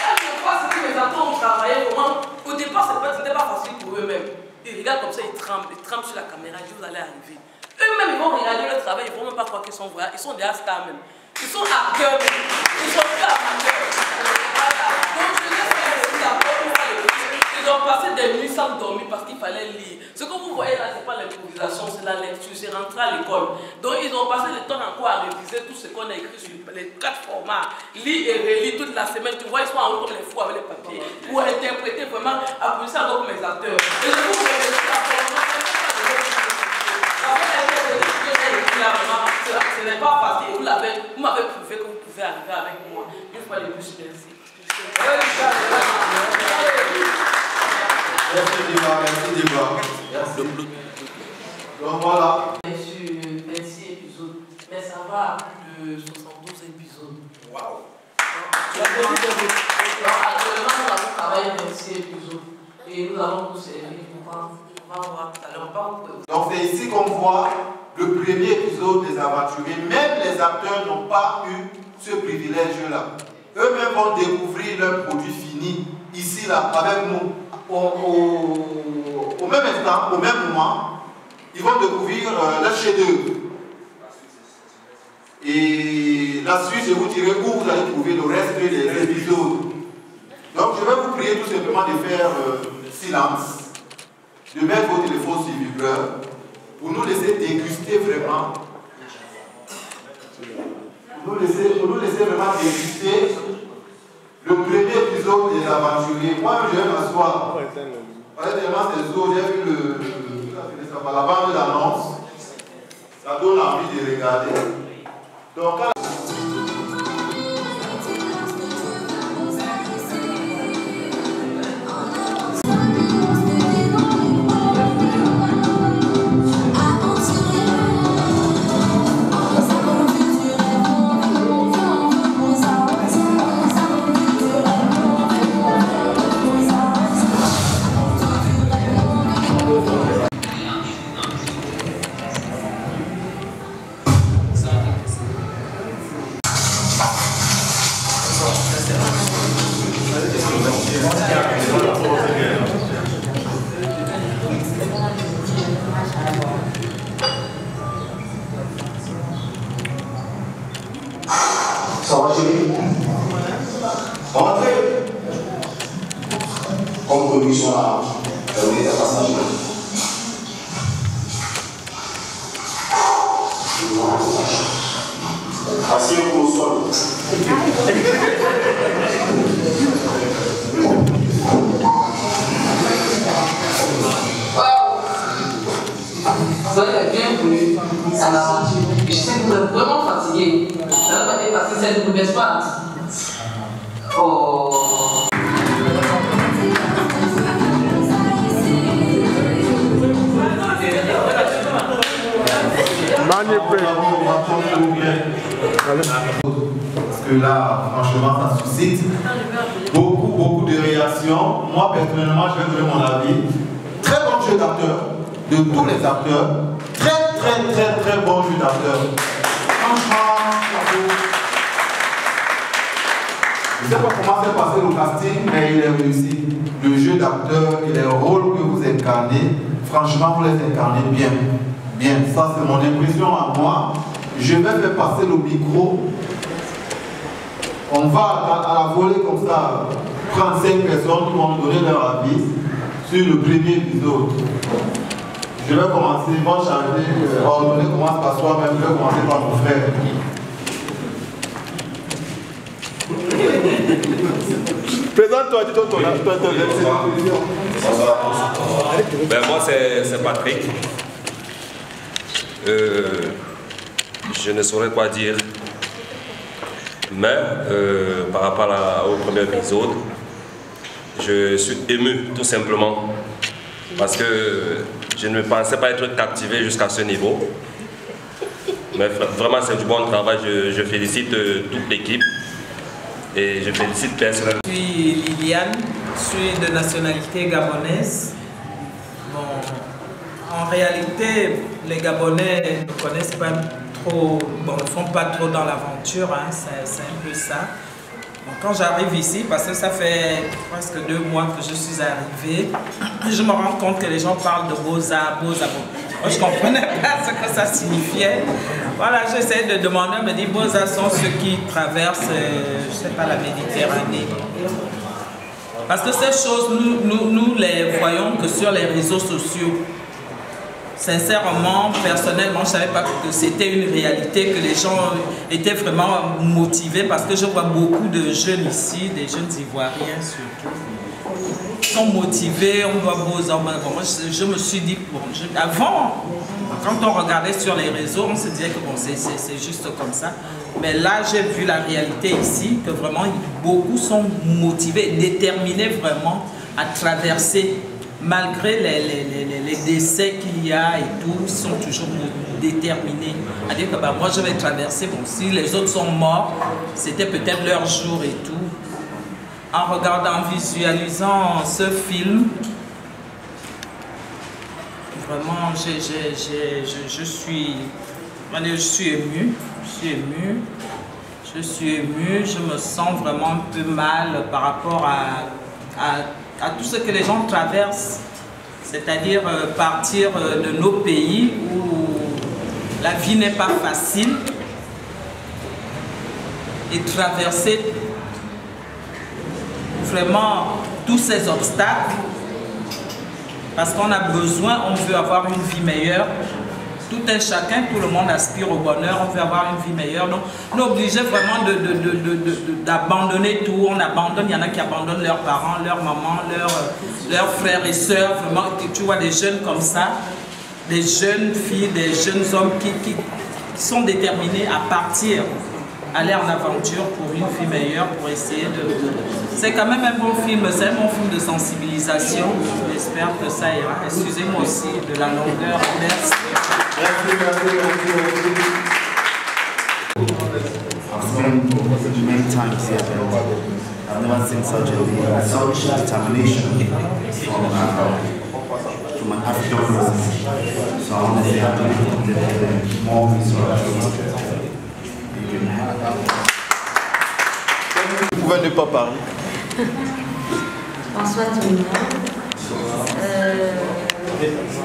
quand je vois ce que mes acteurs ont travaillé, vraiment, au départ, ce n'était pas facile pour eux-mêmes. Ils regardent comme ça, ils tremblent sur la caméra, ils disent vous allez arriver. Eux-mêmes, ils vont regarder leur travail, ils ne vont même pas croire qu'ils sont vrais, ils sont déjà stars même. Ils sont acteurs, ils sont plus amateurs. Voilà. Donc je les fais d'abord pour faire le film. Ils ont passé des nuits sans dormir parce qu'il fallait lire. Ce que vous voyez là, ce n'est pas l'improvisation, c'est la lecture, c'est rentrer à l'école. Donc ils ont passé le temps encore à réviser tout ce qu'on a écrit sur les 4 formats. Lire et relire toute la semaine. Tu vois, ils sont en haut comme les fous avec les papiers. Pour interpréter vraiment, appuyer ça avec mes acteurs. Et je vous remercie d'abord. Ce n'est pas facile. Vous m'avez prouvé que vous pouvez arriver avec moi. Une fois de plus, merci. Merci Diva. Merci. Donc voilà. Sur 26 épisodes, mais ça va à plus de 72 épisodes. Waouh! Actuellement, nous avons travaillé 26 épisodes et nous allons nous servir. On va voir tout à l'heure. Donc c'est ici qu'on voit le premier épisode des Aventuriers. Même les acteurs n'ont pas eu ce privilège-là. Eux-mêmes vont découvrir leur produit fini, ici, là, avec nous. Au même instant, au même moment, ils vont découvrir leur chef-d'œuvre. Et la suite, je vous dirai où vous allez trouver le reste des épisodes. Donc je vais vous prier tout simplement de faire silence, de mettre vos téléphones sur vibreur, pour nous laisser déguster vraiment. Pour nous laisser vraiment déguster le premier épisode des Aventuriers. Moi, je vais m'asseoir. Tellement c'est jour, j'ai vu la bande d'annonce. Ça donne envie de regarder. Donc, Ça va, chérie? Entrez. Comme condition à donner des passages. Asseyez-vous au sol. Vous avez bien voulu en aventure. Ça va être parce que c'est une mauvaise patte. Oh. Parce que là, franchement, ça suscite beaucoup de réactions. Moi, personnellement, je vais donner mon avis. Très bon jeu d'acteur, de tous les acteurs. Très bon jeu d'acteur. Franchement, je ne sais pas comment s'est passé le casting, mais il est réussi. Le jeu d'acteur et les rôles que vous incarnez, franchement, vous les incarnez bien. Bien, ça c'est mon impression à moi. Je vais faire passer le micro. On va à la volée comme ça, prendre 5 personnes qui vont nous donner leur avis sur le premier épisode. Je vais commencer, ils vont charger, ordonner comment se passe toi-même. Je vais commencer par mon frère. Présente-toi, dis-toi ton âge. Ben moi c'est Patrick. Je ne saurais quoi dire, mais par rapport au premier épisode, je suis ému tout simplement parce que je ne pensais pas être captivé jusqu'à ce niveau. Mais vraiment c'est du bon travail, je félicite toute l'équipe et je félicite personnellement. Je suis Liliane, je suis de nationalité gabonaise. Bon, en réalité, les Gabonais ne connaissent pas trop, bon, ne font pas trop dans l'aventure, hein, c'est un peu ça. Bon, quand j'arrive ici, parce que ça fait presque 2 mois que je suis arrivée, je me rends compte que les gens parlent de Beaux-Arts, Beaux-Arts. Moi, je ne comprenais pas ce que ça signifiait. Voilà, j'essaie de demander, on me dit Beaux-Arts sont ceux qui traversent, je ne sais pas, la Méditerranée. Parce que ces choses, nous les voyons que sur les réseaux sociaux. Sincèrement, personnellement, je ne savais pas que c'était une réalité, que les gens étaient vraiment motivés parce que je vois beaucoup de jeunes ici, des jeunes Ivoiriens surtout, qui sont motivés, on voit Beaux-Arts. Bon, moi, je me suis dit, bon, avant, quand on regardait sur les réseaux, on se disait que bon, c'est juste comme ça. Mais là, j'ai vu la réalité ici, que vraiment, beaucoup sont motivés, déterminés vraiment à traverser. Malgré les décès qu'il y a et tout, ils sont toujours déterminés à dire que bah, moi je vais traverser, bon, si les autres sont morts, c'était peut-être leur jour et tout. En regardant, en visualisant ce film, vraiment je suis ému, je me sens vraiment un peu mal par rapport à tout ce que les gens traversent, c'est-à-dire partir de nos pays où la vie n'est pas facile et traverser vraiment tous ces obstacles parce qu'on a besoin, on veut avoir une vie meilleure. Tout un chacun, tout le monde aspire au bonheur, on veut avoir une vie meilleure. Donc, on est obligé vraiment d'abandonner tout. On abandonne, il y en a qui abandonnent leurs parents, leurs mamans, leurs frères et sœurs. Vraiment, tu vois des jeunes comme ça, des jeunes filles, des jeunes hommes qui sont déterminés à partir, aller en aventure pour une vie meilleure, pour essayer de... C'est quand même un bon film, c'est un bon film de sensibilisation. J'espère que ça ira. Excusez-moi aussi de la longueur. Merci. I've spent many times here, but I've never seen such determination from an African person. So I want to say I'm going to get more research. Vous pouvez ne pas parler. Bonsoir tout le monde.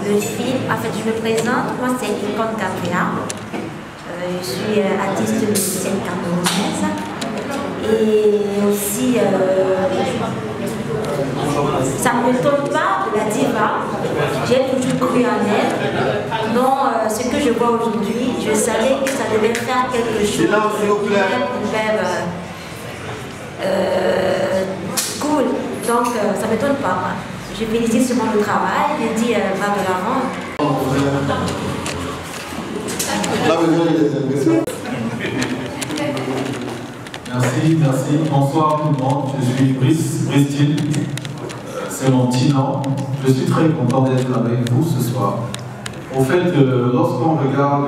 Le film, en fait, je me présente, moi c'est Icon Gabriela. Je suis artiste musicienne camerounaise. Et aussi, ça ne m'étonne pas de la diva. J'ai toujours cru en elle. Donc, ce que je vois aujourd'hui, je savais que ça devait faire quelque chose. Cool. Donc, ça ne m'étonne pas. Je félicite seulement le travail, je dis va de l'avant. Là, vous avez des impressions. Merci. Bonsoir tout le monde. Je suis Bristine. C'est mon petit nom. Je suis très content d'être avec vous ce soir. Au fait, lorsqu'on regarde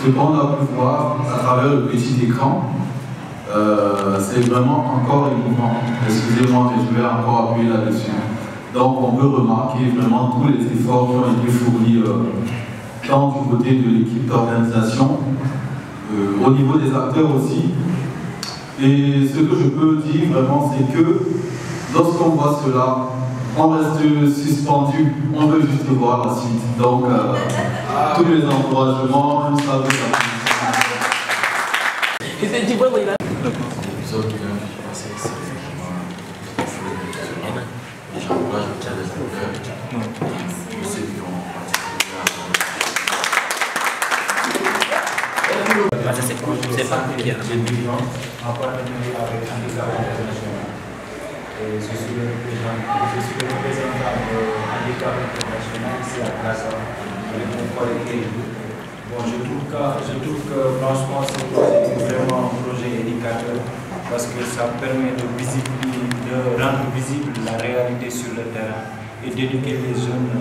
ce qu'on a pu voir à travers le petit écran, c'est vraiment encore émouvant. Excusez-moi, mais je vais encore appuyer là-dessus. Donc on peut remarquer vraiment tous les efforts qui ont été fournis tant du côté de l'équipe d'organisation, au niveau des acteurs aussi. Et ce que je peux dire vraiment, c'est que lorsqu'on voit cela, on reste suspendu, on veut juste voir la suite. Donc tous les encouragements, ça veut dire. C'est pas bien. En partenariat avec Handicap International. Je suis le représentant de Handicap International ici à Plaza, avec mon collègue. Bon, je trouve que franchement ce projet est vraiment un projet éducateur parce que ça permet de rendre visible la réalité sur le terrain et d'éduquer les jeunes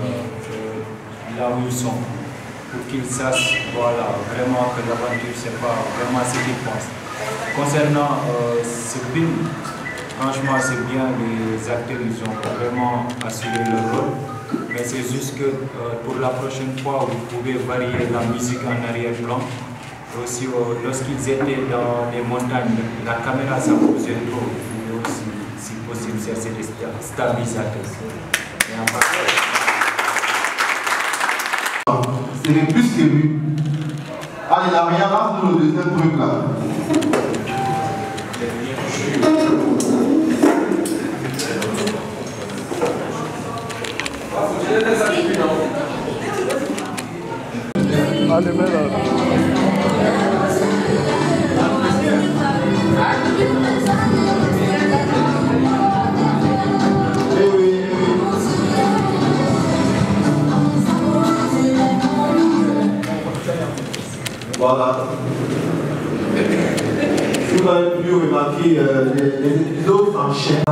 là où ils sont, pour qu'ils sachent voilà, vraiment que l'aventure c'est pas vraiment ce qu'ils pensent. Concernant ce film, franchement c'est bien, les acteurs ils ont vraiment assuré leur rôle, mais c'est juste que pour la prochaine fois vous pouvez varier la musique en arrière-plan. Aussi lorsqu'ils étaient dans les montagnes, la caméra ça bougeait trop, vous pouvez aussi si possible chercher des stabilisateurs. C'est plus que lui. Allez, la rien lance le deuxième truc là. Allez, mets là. Voilà. Si vous avez pu remarquer, les épisodes s'enchaînent.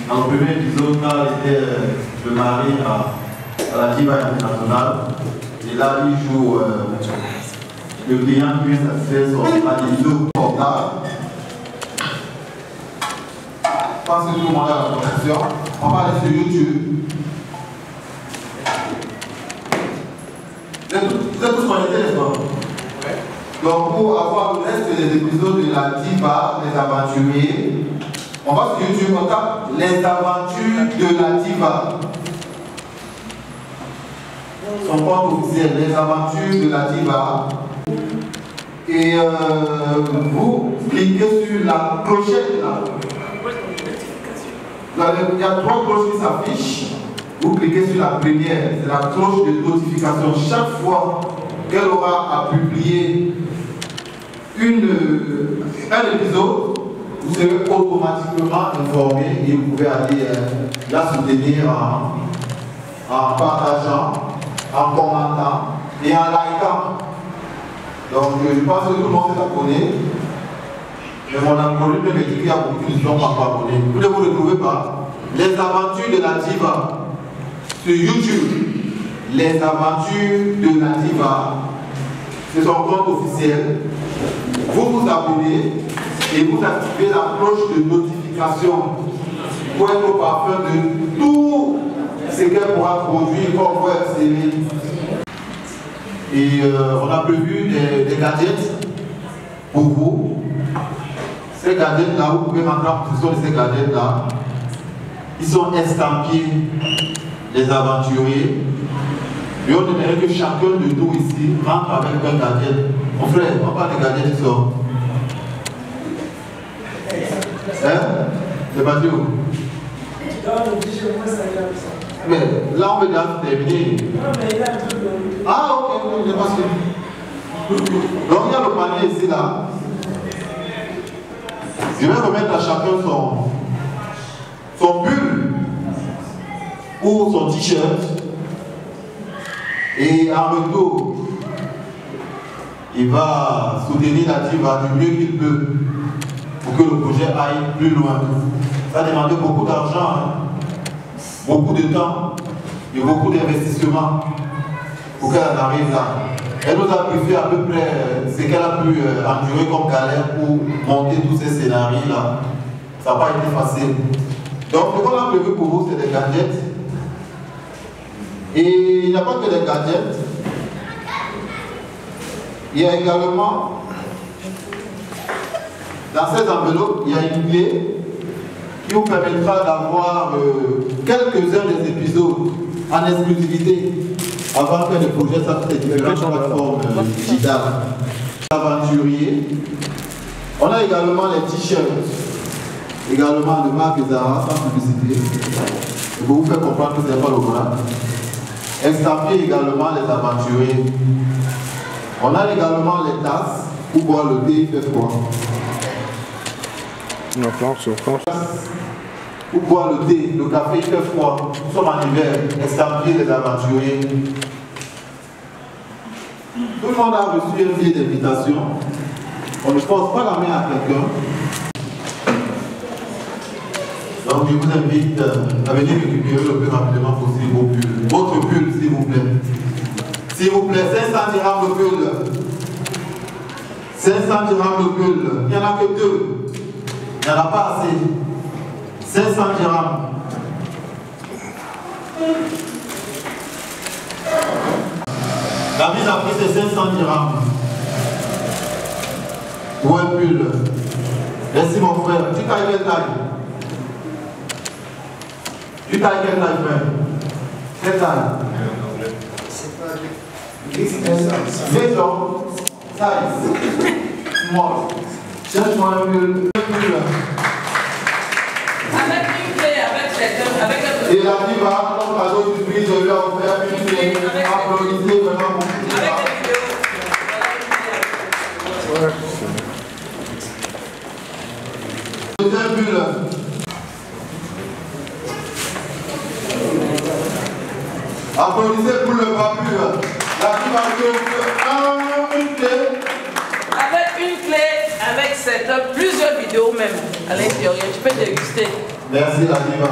Dans le premier épisode, quand il était le mari à la diva internationale, et là il joue le client qui vient satisfaire son adhésion portable. Je pense que tout le monde a la connexion. On va aller sur YouTube. Vous êtes tous connectés, n'est-ce pas? Donc pour avoir le reste des épisodes de la diva, les aventuriers, on va sur YouTube, on tape les aventures de la diva. Son compte officiel, les aventures de la diva. Et vous cliquez sur la clochette là. Il y a 3 cloches qui s'affichent. Vous cliquez sur la première, c'est la cloche de notification. Chaque fois qu'elle aura à publier un épisode, vous serez automatiquement informé et vous pouvez aller la soutenir en partageant, en commentant et en likant. Donc je pense que tout le monde s'est abonné. Mais mon algorithme me dit qu'il y a beaucoup de gens pas abonnés. Vous ne vous retrouvez pas. Les aventures de la diva sur YouTube. Les aventures de la diva. C'est son compte officiel. Vous vous abonnez et vous activez la cloche de notification pour être au parfum de tout ce qu'elle pourra produire comme web série. Et on a prévu des gadgets pour vous. Ces gadgets-là, vous pouvez rentrer en position de ces gadgets-là. Ils sont estampillés, les aventuriers. Et on aimerait que chacun de nous ici rentre avec un gadget. Mon frère, on parle des gadgets qui sont. Hein? C'est pas tout. Mais là, on veut déjà terminer. Ah, ok, je pense que. Donc, il y a le panier ici, là. Je vais remettre à chacun son pull ou son t-shirt. Et en retour, il va soutenir la diva du mieux qu'il peut pour que le projet aille plus loin. Ça a demandé beaucoup d'argent, hein, beaucoup de temps et beaucoup d'investissement pour qu'elle arrive là. Elle nous a briefé à peu près ce qu'elle a pu endurer comme galère pour monter tous ces scénarios-là. Ça n'a pas été facile. Donc, ce qu'on a prévu pour vous, c'est des gadgets. Et il n'y a pas que des gadgets. Il y a également, dans ces enveloppes, il y a une clé qui vous permettra d'avoir quelques-uns des épisodes en exclusivité avant que le projet sorte sur différentes plateformes digitales. Aventurier. On a également les t-shirts, également de marque Zara, sans publicité. Pour vous faire comprendre que ce n'est pas le voilà. Estampillé également les aventuriers. On a également les tasses pour boire le thé, il fait froid. Pour boire le thé, le café, il fait froid. Nous sommes en hiver, estampillé les aventuriers. Tout le monde a reçu un billet d'invitation. On ne force pas la main à quelqu'un. Donc je vous invite à venir récupérer le plus rapidement possible vos pulls. Votre pull, s'il vous plaît. S'il vous plaît, 500 dirhams le pull. 500 dirhams le pull. Il n'y en a que 2. Il n'y en a pas assez. 500 dirhams. La mise à prix, c'est 500 dirhams. Pour un pull. Merci mon frère. Tu tailles quelle taille? Tu tailles quelle taille, frère? Quelle taille? Maison, size, small. Cherche-moi un pull. Avec une clé, avec le... Et la diva, comme cadeau du prix, je lui ai offert une clé. Applaudissez vraiment beaucoup. Deuxième pull. Applaudissez pour le papure. La diva offre une clé. Avec une clé, avec plusieurs vidéos même à l'intérieur. Tu peux déguster. Merci la diva.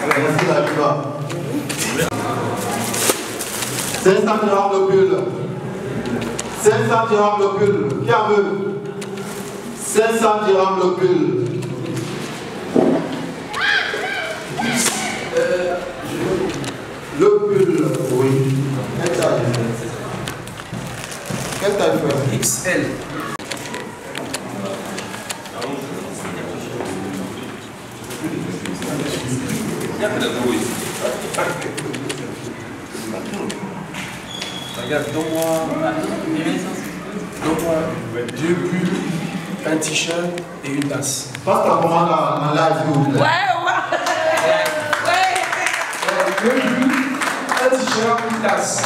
Merci la diva. 500 dirhams de pull. 500 dirhams de pull. Qui en veut? 500 dirhams de pull. Le pull, oui. Quelle taille? Quelle taille, frère? XL. Regarde, donne-moi 2 pulls, un t-shirt et une tasse. Passe ta commande en live, s'il vous plaît. Ouais. 2 pulls, un t-shirt, une tasse.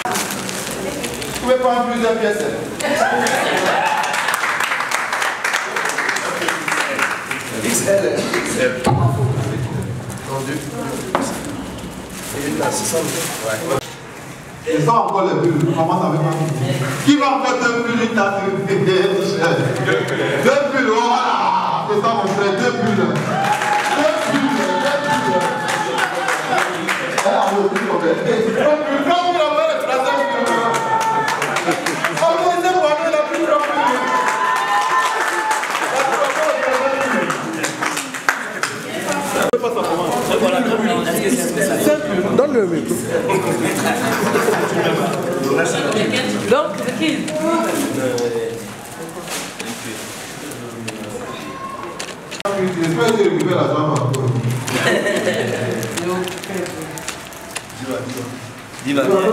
Vous pouvez prendre plusieurs pièces. XL. Non, 2. Et une tasse, c'est ça? Ouais. Et ça encore les bulles. On commence avec moi. Qui va encore 2 bulles, une tasse? 2 bulles, voilà. C'est ça mon frère, 2 bulles. 2 bulles, 2 bulles. Elle a le but, mon frère. 2 bulles, 3 bulles, on va le troisième bulle. On va essayer pour aller la plus 3 bulles. Donne le micro. Donc, c'est qui? J'espère que tu récupères la jambe encore. Diva. Bon, je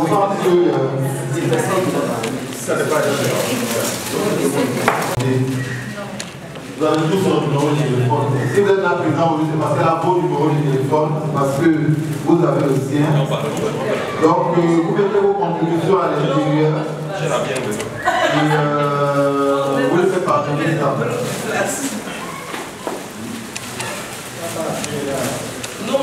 pense que vous avez tous son numéro de téléphone. Si vous êtes là présent aujourd'hui, c'est parce qu'elle a vos numéros de téléphone, parce que vous avez le sien. Donc, vous mettez vos contributions à l'intérieur. Et vous les faites partager ça. Non,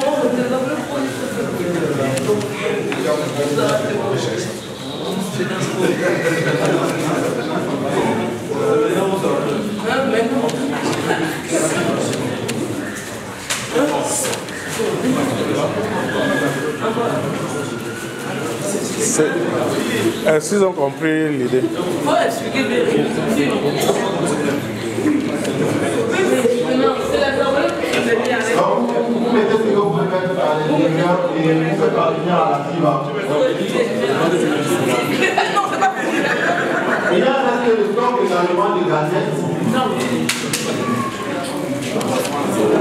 Est-ce qu'ils ont compris l'idée? faut expliquer bien. Vous mettez ce que vous pouvez mettre à l'intérieur et vous faites parvenir à la FIBA. Il y a resté le stock également de galettes.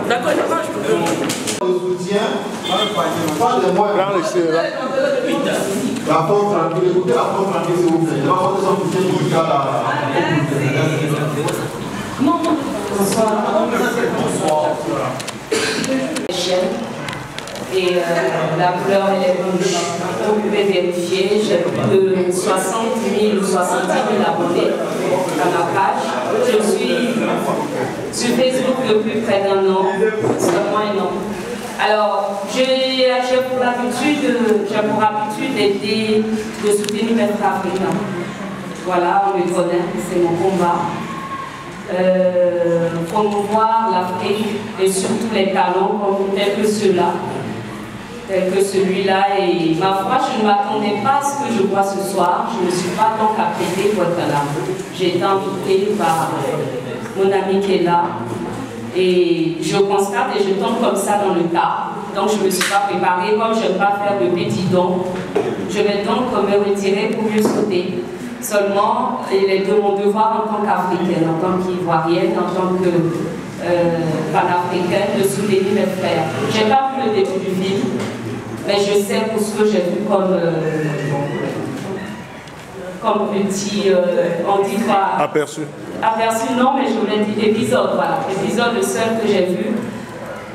D'accord, je peux. Le soutien, pas de moi. La force tranquille, écoutez la force tranquille s'il vous plaît. Je vais apporter son soutien musical à Et la couleur elle est rouge. Vous pouvez vérifier, j'ai plus de 60 000 ou 70 000 abonnés à ma page. Je suis sur Facebook depuis près d'un an, seulement un an. Alors, j'ai pour habitude d'aider, de soutenir mes frères africains. Voilà, on me connaît, c'est mon combat. Promouvoir l'Afrique et surtout les talents tels que ceux-là, tels que celui-là. Et ma foi, je ne m'attendais pas à ce que je vois ce soir. Je ne suis pas donc apprêtée pour être là. J'ai été invitée par mon ami qui est là. Et je constate et je tombe comme ça dans le tas. Donc je ne me suis pas préparée. Comme je n'aime pas faire de petits dons, je vais donc me retirer pour mieux sauter. Seulement, il est de mon devoir en tant qu'Africaine, en tant qu'Ivoirienne, en tant que panafricaine, de soutenir mes frères. Je n'ai pas vu le début du film, mais je sais pour ce que j'ai vu comme petit, on dit quoi? Aperçu. Aperçu, non, mais je voulais dire épisode, voilà. Épisode, le seul que j'ai vu,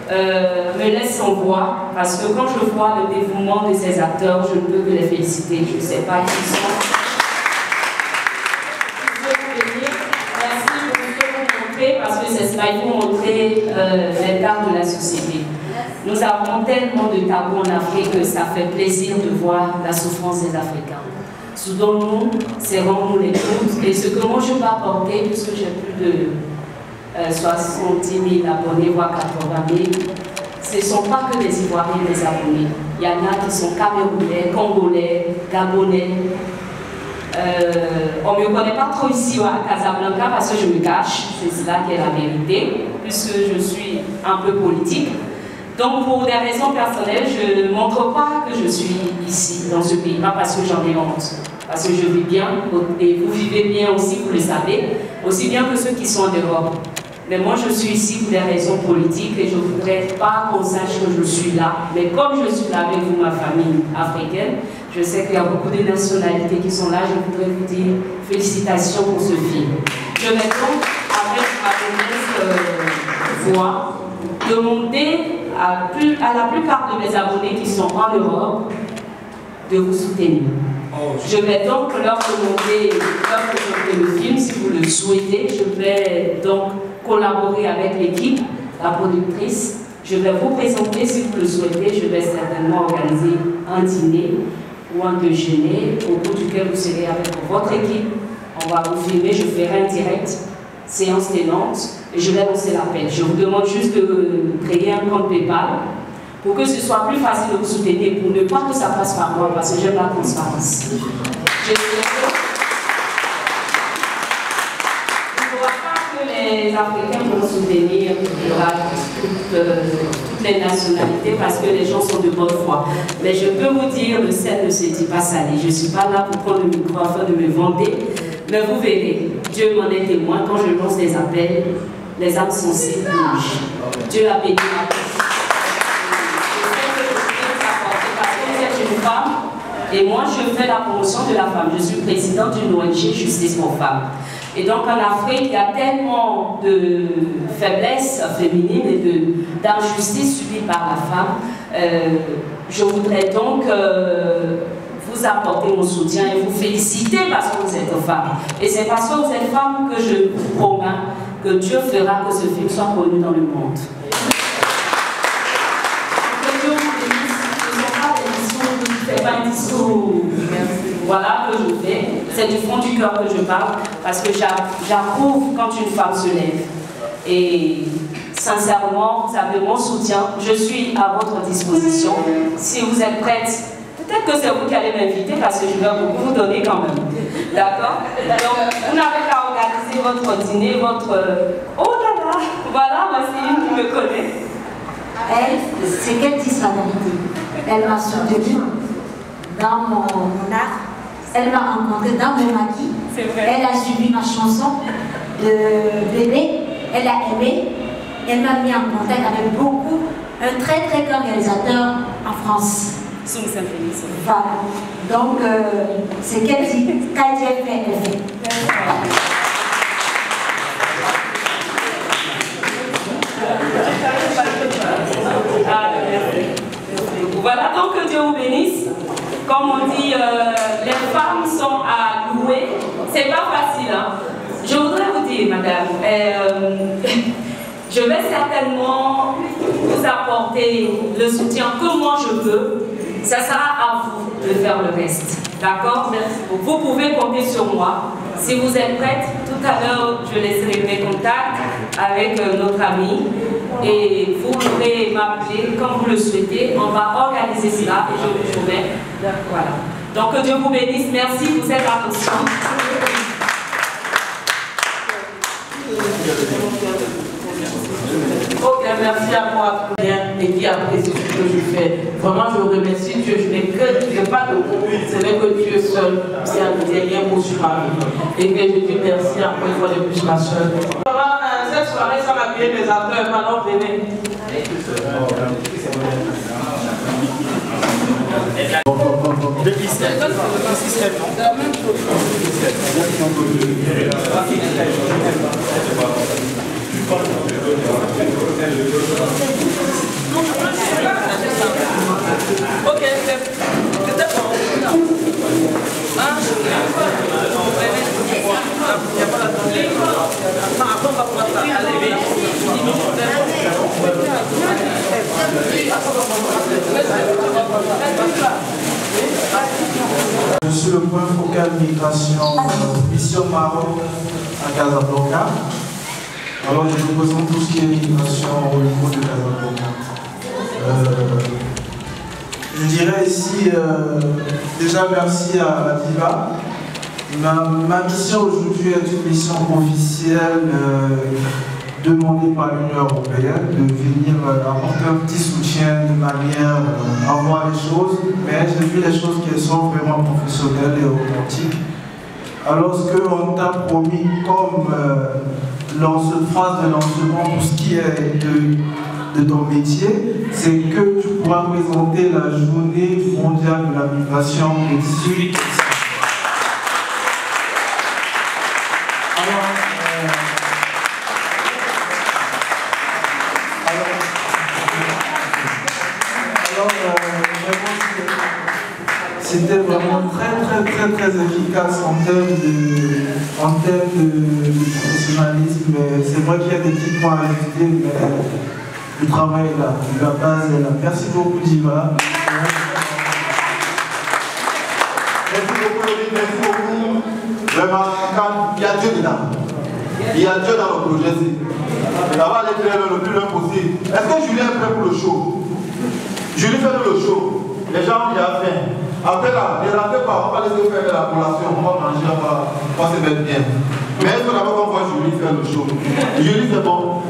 me laisse sans voix, parce que quand je vois le dévouement de ces acteurs, je ne peux que les féliciter. Je ne sais pas qui ils sont. Parce que c'est cela, il faut montrer l'état de la société. Nous avons tellement de tabous en Afrique que ça fait plaisir de voir la souffrance des Africains. Soudons-nous, serrons-nous les coudes. Et ce que moi je peux apporter, puisque j'ai plus de 70 000 abonnés, voire 80 000, ce ne sont pas que des Ivoiriens, des abonnés. Il y en a qui sont Camerounais, Congolais, Gabonais. On ne me connaît pas trop ici à Casablanca parce que je me cache, c'est cela qui est la vérité, puisque je suis un peu politique. Donc pour des raisons personnelles, je ne montre pas que je suis ici, dans ce pays, pas parce que j'en ai honte, parce que je vis bien, et vous vivez bien aussi, vous le savez, aussi bien que ceux qui sont en Europe. Mais moi je suis ici pour des raisons politiques et je ne voudrais pas qu'on sache que je suis là. Mais comme je suis là avec vous, ma famille africaine, je sais qu'il y a beaucoup de nationalités qui sont là. Je voudrais vous dire félicitations pour ce film. Je vais donc, avec ma modeste voix, demander à la plupart de mes abonnés qui sont en Europe de vous soutenir. Je vais donc leur demander le film, si vous le souhaitez. Je vais donc collaborer avec l'équipe, la productrice. Je vais vous présenter, si vous le souhaitez. Je vais certainement organiser un dîner ou un déjeuner au bout duquel vous serez avec votre équipe. On va vous filmer, je ferai un direct, séance tenante, et je vais lancer l'appel. Je vous demande juste de créer un compte PayPal pour que ce soit plus facile de vous soutenir, pour ne pas que ça passe par moi, parce que j'aime la transparence. Il ne faudra pas que les Africains vont soutenir toutes les nationalités parce que les gens sont de bonne foi. Mais je peux vous dire, le sel ne se dit pas salé. Je ne suis pas là pour prendre le micro afin de me vanter. Mais vous verrez, Dieu m'en est témoin, quand je lance des appels, les âmes sensibles bougent. Dieu a béni ma vie. Et moi, je fais la promotion de la femme. Je suis présidente d'une ONG Justice pour femmes. Et donc en Afrique, il y a tellement de faiblesses féminines et d'injustices subies par la femme. Je voudrais donc vous apporter mon soutien et vous féliciter parce que vous êtes femme. Et c'est parce que vous êtes femme que je vous promets que Dieu fera que ce film soit connu dans le monde. C'est pas un discours, voilà, que je fais. C'est du fond du cœur que je parle parce que j'approuve quand une femme se lève. Et sincèrement, vous avez mon soutien. Je suis à votre disposition. Si vous êtes prête, peut-être que c'est vous qui allez m'inviter parce que je vais beaucoup vous donner quand même. D'accord? Donc, vous n'avez qu'à organiser votre dîner, votre... Oh là là! Voilà, voici une qui me connaît. Elle, c'est qu'elle dit sa vérité. Elle m'a soutenue dans mon art. Elle m'a rencontré dans mon maquis. Elle a suivi ma chanson de bébé. Elle a aimé. Elle m'a mis en contact avec un très très grand réalisateur en France. Voilà. Donc, c'est qu'elle dit, quand elle fait, elle fait. Voilà, donc que Dieu vous bénisse. Comme on dit, les femmes sont à louer. C'est pas facile, hein. Je voudrais vous dire, madame, je vais certainement vous apporter le soutien que moi je peux. Ça sera à vous de faire le reste. D'accord? Vous pouvez compter sur moi. Si vous êtes prête, tout à l'heure, je laisserai mes contacts avec notre ami. Et vous pourrez m'appeler quand vous le souhaitez. On va organiser cela et je vous promets. Voilà. Donc que Dieu vous bénisse. Merci pour cette attention. Ok, merci à moi et qui apprécie ce que je fais. Vraiment, je remercie Dieu. Je n'ai pas de mots. Ce n'est que Dieu seul qui a le dernier mot sur ma vie. Et que je dis merci encore une fois de plus, ma soeur. Cette soirée, ça m'a payé mes acteurs. Maintenant, venez. Ok, c'était bon. Je suis le point focal migration Mission Maroc à Casablanca. Alors je représente tout ce qui est migration au niveau de Casablanca. Je dirais ici déjà merci à Diva. Ma mission aujourd'hui est une mission officielle demandée par l'Union européenne de venir apporter un petit soutien de manière à voir les choses, mais j'ai vu les choses qui sont vraiment professionnelles et authentiques. Alors ce qu'on t'a promis comme phrase de lancement pour ce qui est de ton métier, c'est que tu pourras présenter la journée mondiale de la migration le 18 décembre. C'était vraiment très efficace en termes de professionnalisme. C'est vrai qu'il y a des petits points à ajouter, mais le travail est là, la base est là. Merci beaucoup, Diva. Merci beaucoup, David. Merci beaucoup. Vraiment, il y a Dieu dedans. Il y a Dieu dans le projet. Ça va aller faire le plus loin possible. Est-ce que Julien est prêt pour le show? Julie fait le show. Les gens ont déjà faim. Après là, ne rentrez pas, on va laisser faire de la collation, on va manger, on va se mettre bien. Mais il faut d'abord qu'on voit Julie faire le show. Julie, c'est bon.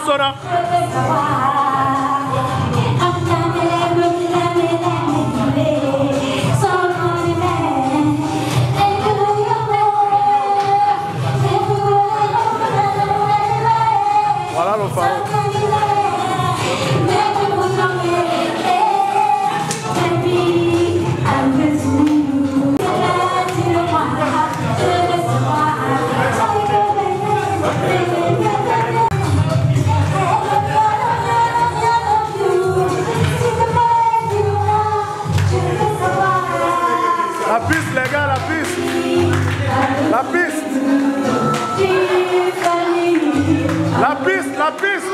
Sona. Voilà le phare. La piste, les gars, la piste. La piste. La piste, la piste.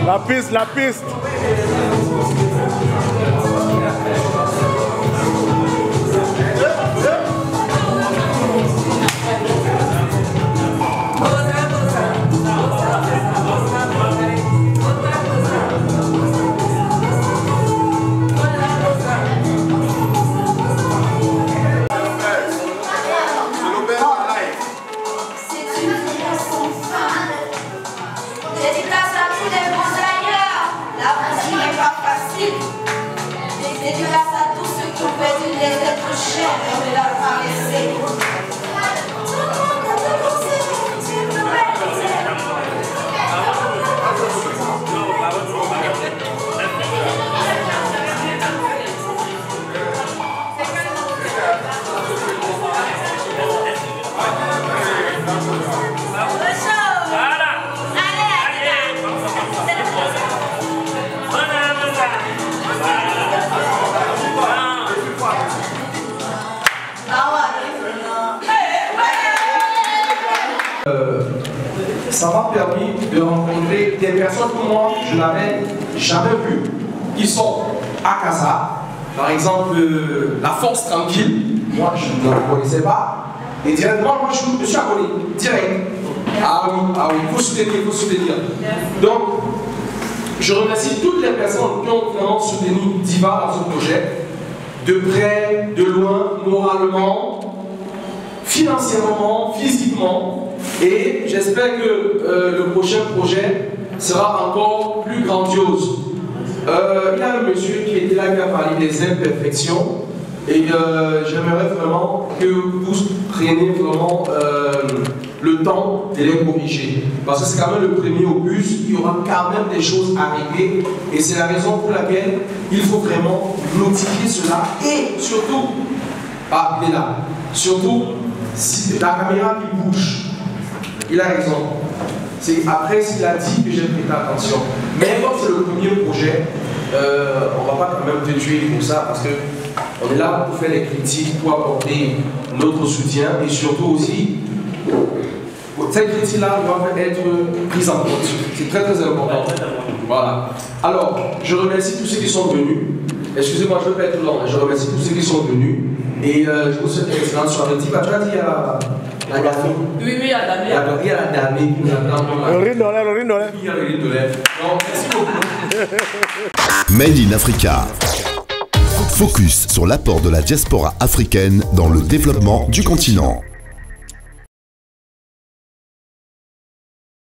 La piste, la piste. Dédicace à tous ceux qui ont perdu les êtres chers de la traversée. Ça m'a permis de rencontrer des personnes que moi je n'avais jamais vues, qui sont à Casa, par exemple la Force Tranquille, moi je ne la connaissais pas, et directement moi je suis abonné, direct. Ah oui, il faut soutenir. Donc, je remercie toutes les personnes qui ont vraiment soutenu Diva dans ce projet, de près, de loin, moralement, financièrement, physiquement. Et j'espère que le prochain projet sera encore plus grandiose. Il y a un monsieur qui était là qui a parlé des imperfections. Et j'aimerais vraiment que vous preniez vraiment le temps de les corriger. Parce que c'est quand même le premier opus, il y aura quand même des choses à régler. Et c'est la raison pour laquelle il faut vraiment notifier cela. Et surtout, il est là, surtout, si la caméra qui bouge. Il a raison. C'est après s'il a dit que j'ai prêté attention. Mais comme c'est le premier projet, on ne va pas quand même te tuer comme ça parce qu'on est là pour faire les critiques, pour apporter notre soutien et surtout aussi, ces critiques-là doivent être prises en compte. C'est très très important. Voilà. Alors, je remercie tous ceux qui sont venus. Excusez-moi, je ne vais pas être long. Je remercie tous ceux qui sont venus. Et je vous souhaite une excellente soirée. Tu as dit à la dame. Oui, à la dame. Il y a la dame qui nous attend. Le rindolé. Il y a le rindolé. Donc, merci beaucoup. Made in Africa. Focus sur l'apport de la diaspora africaine dans le développement du continent.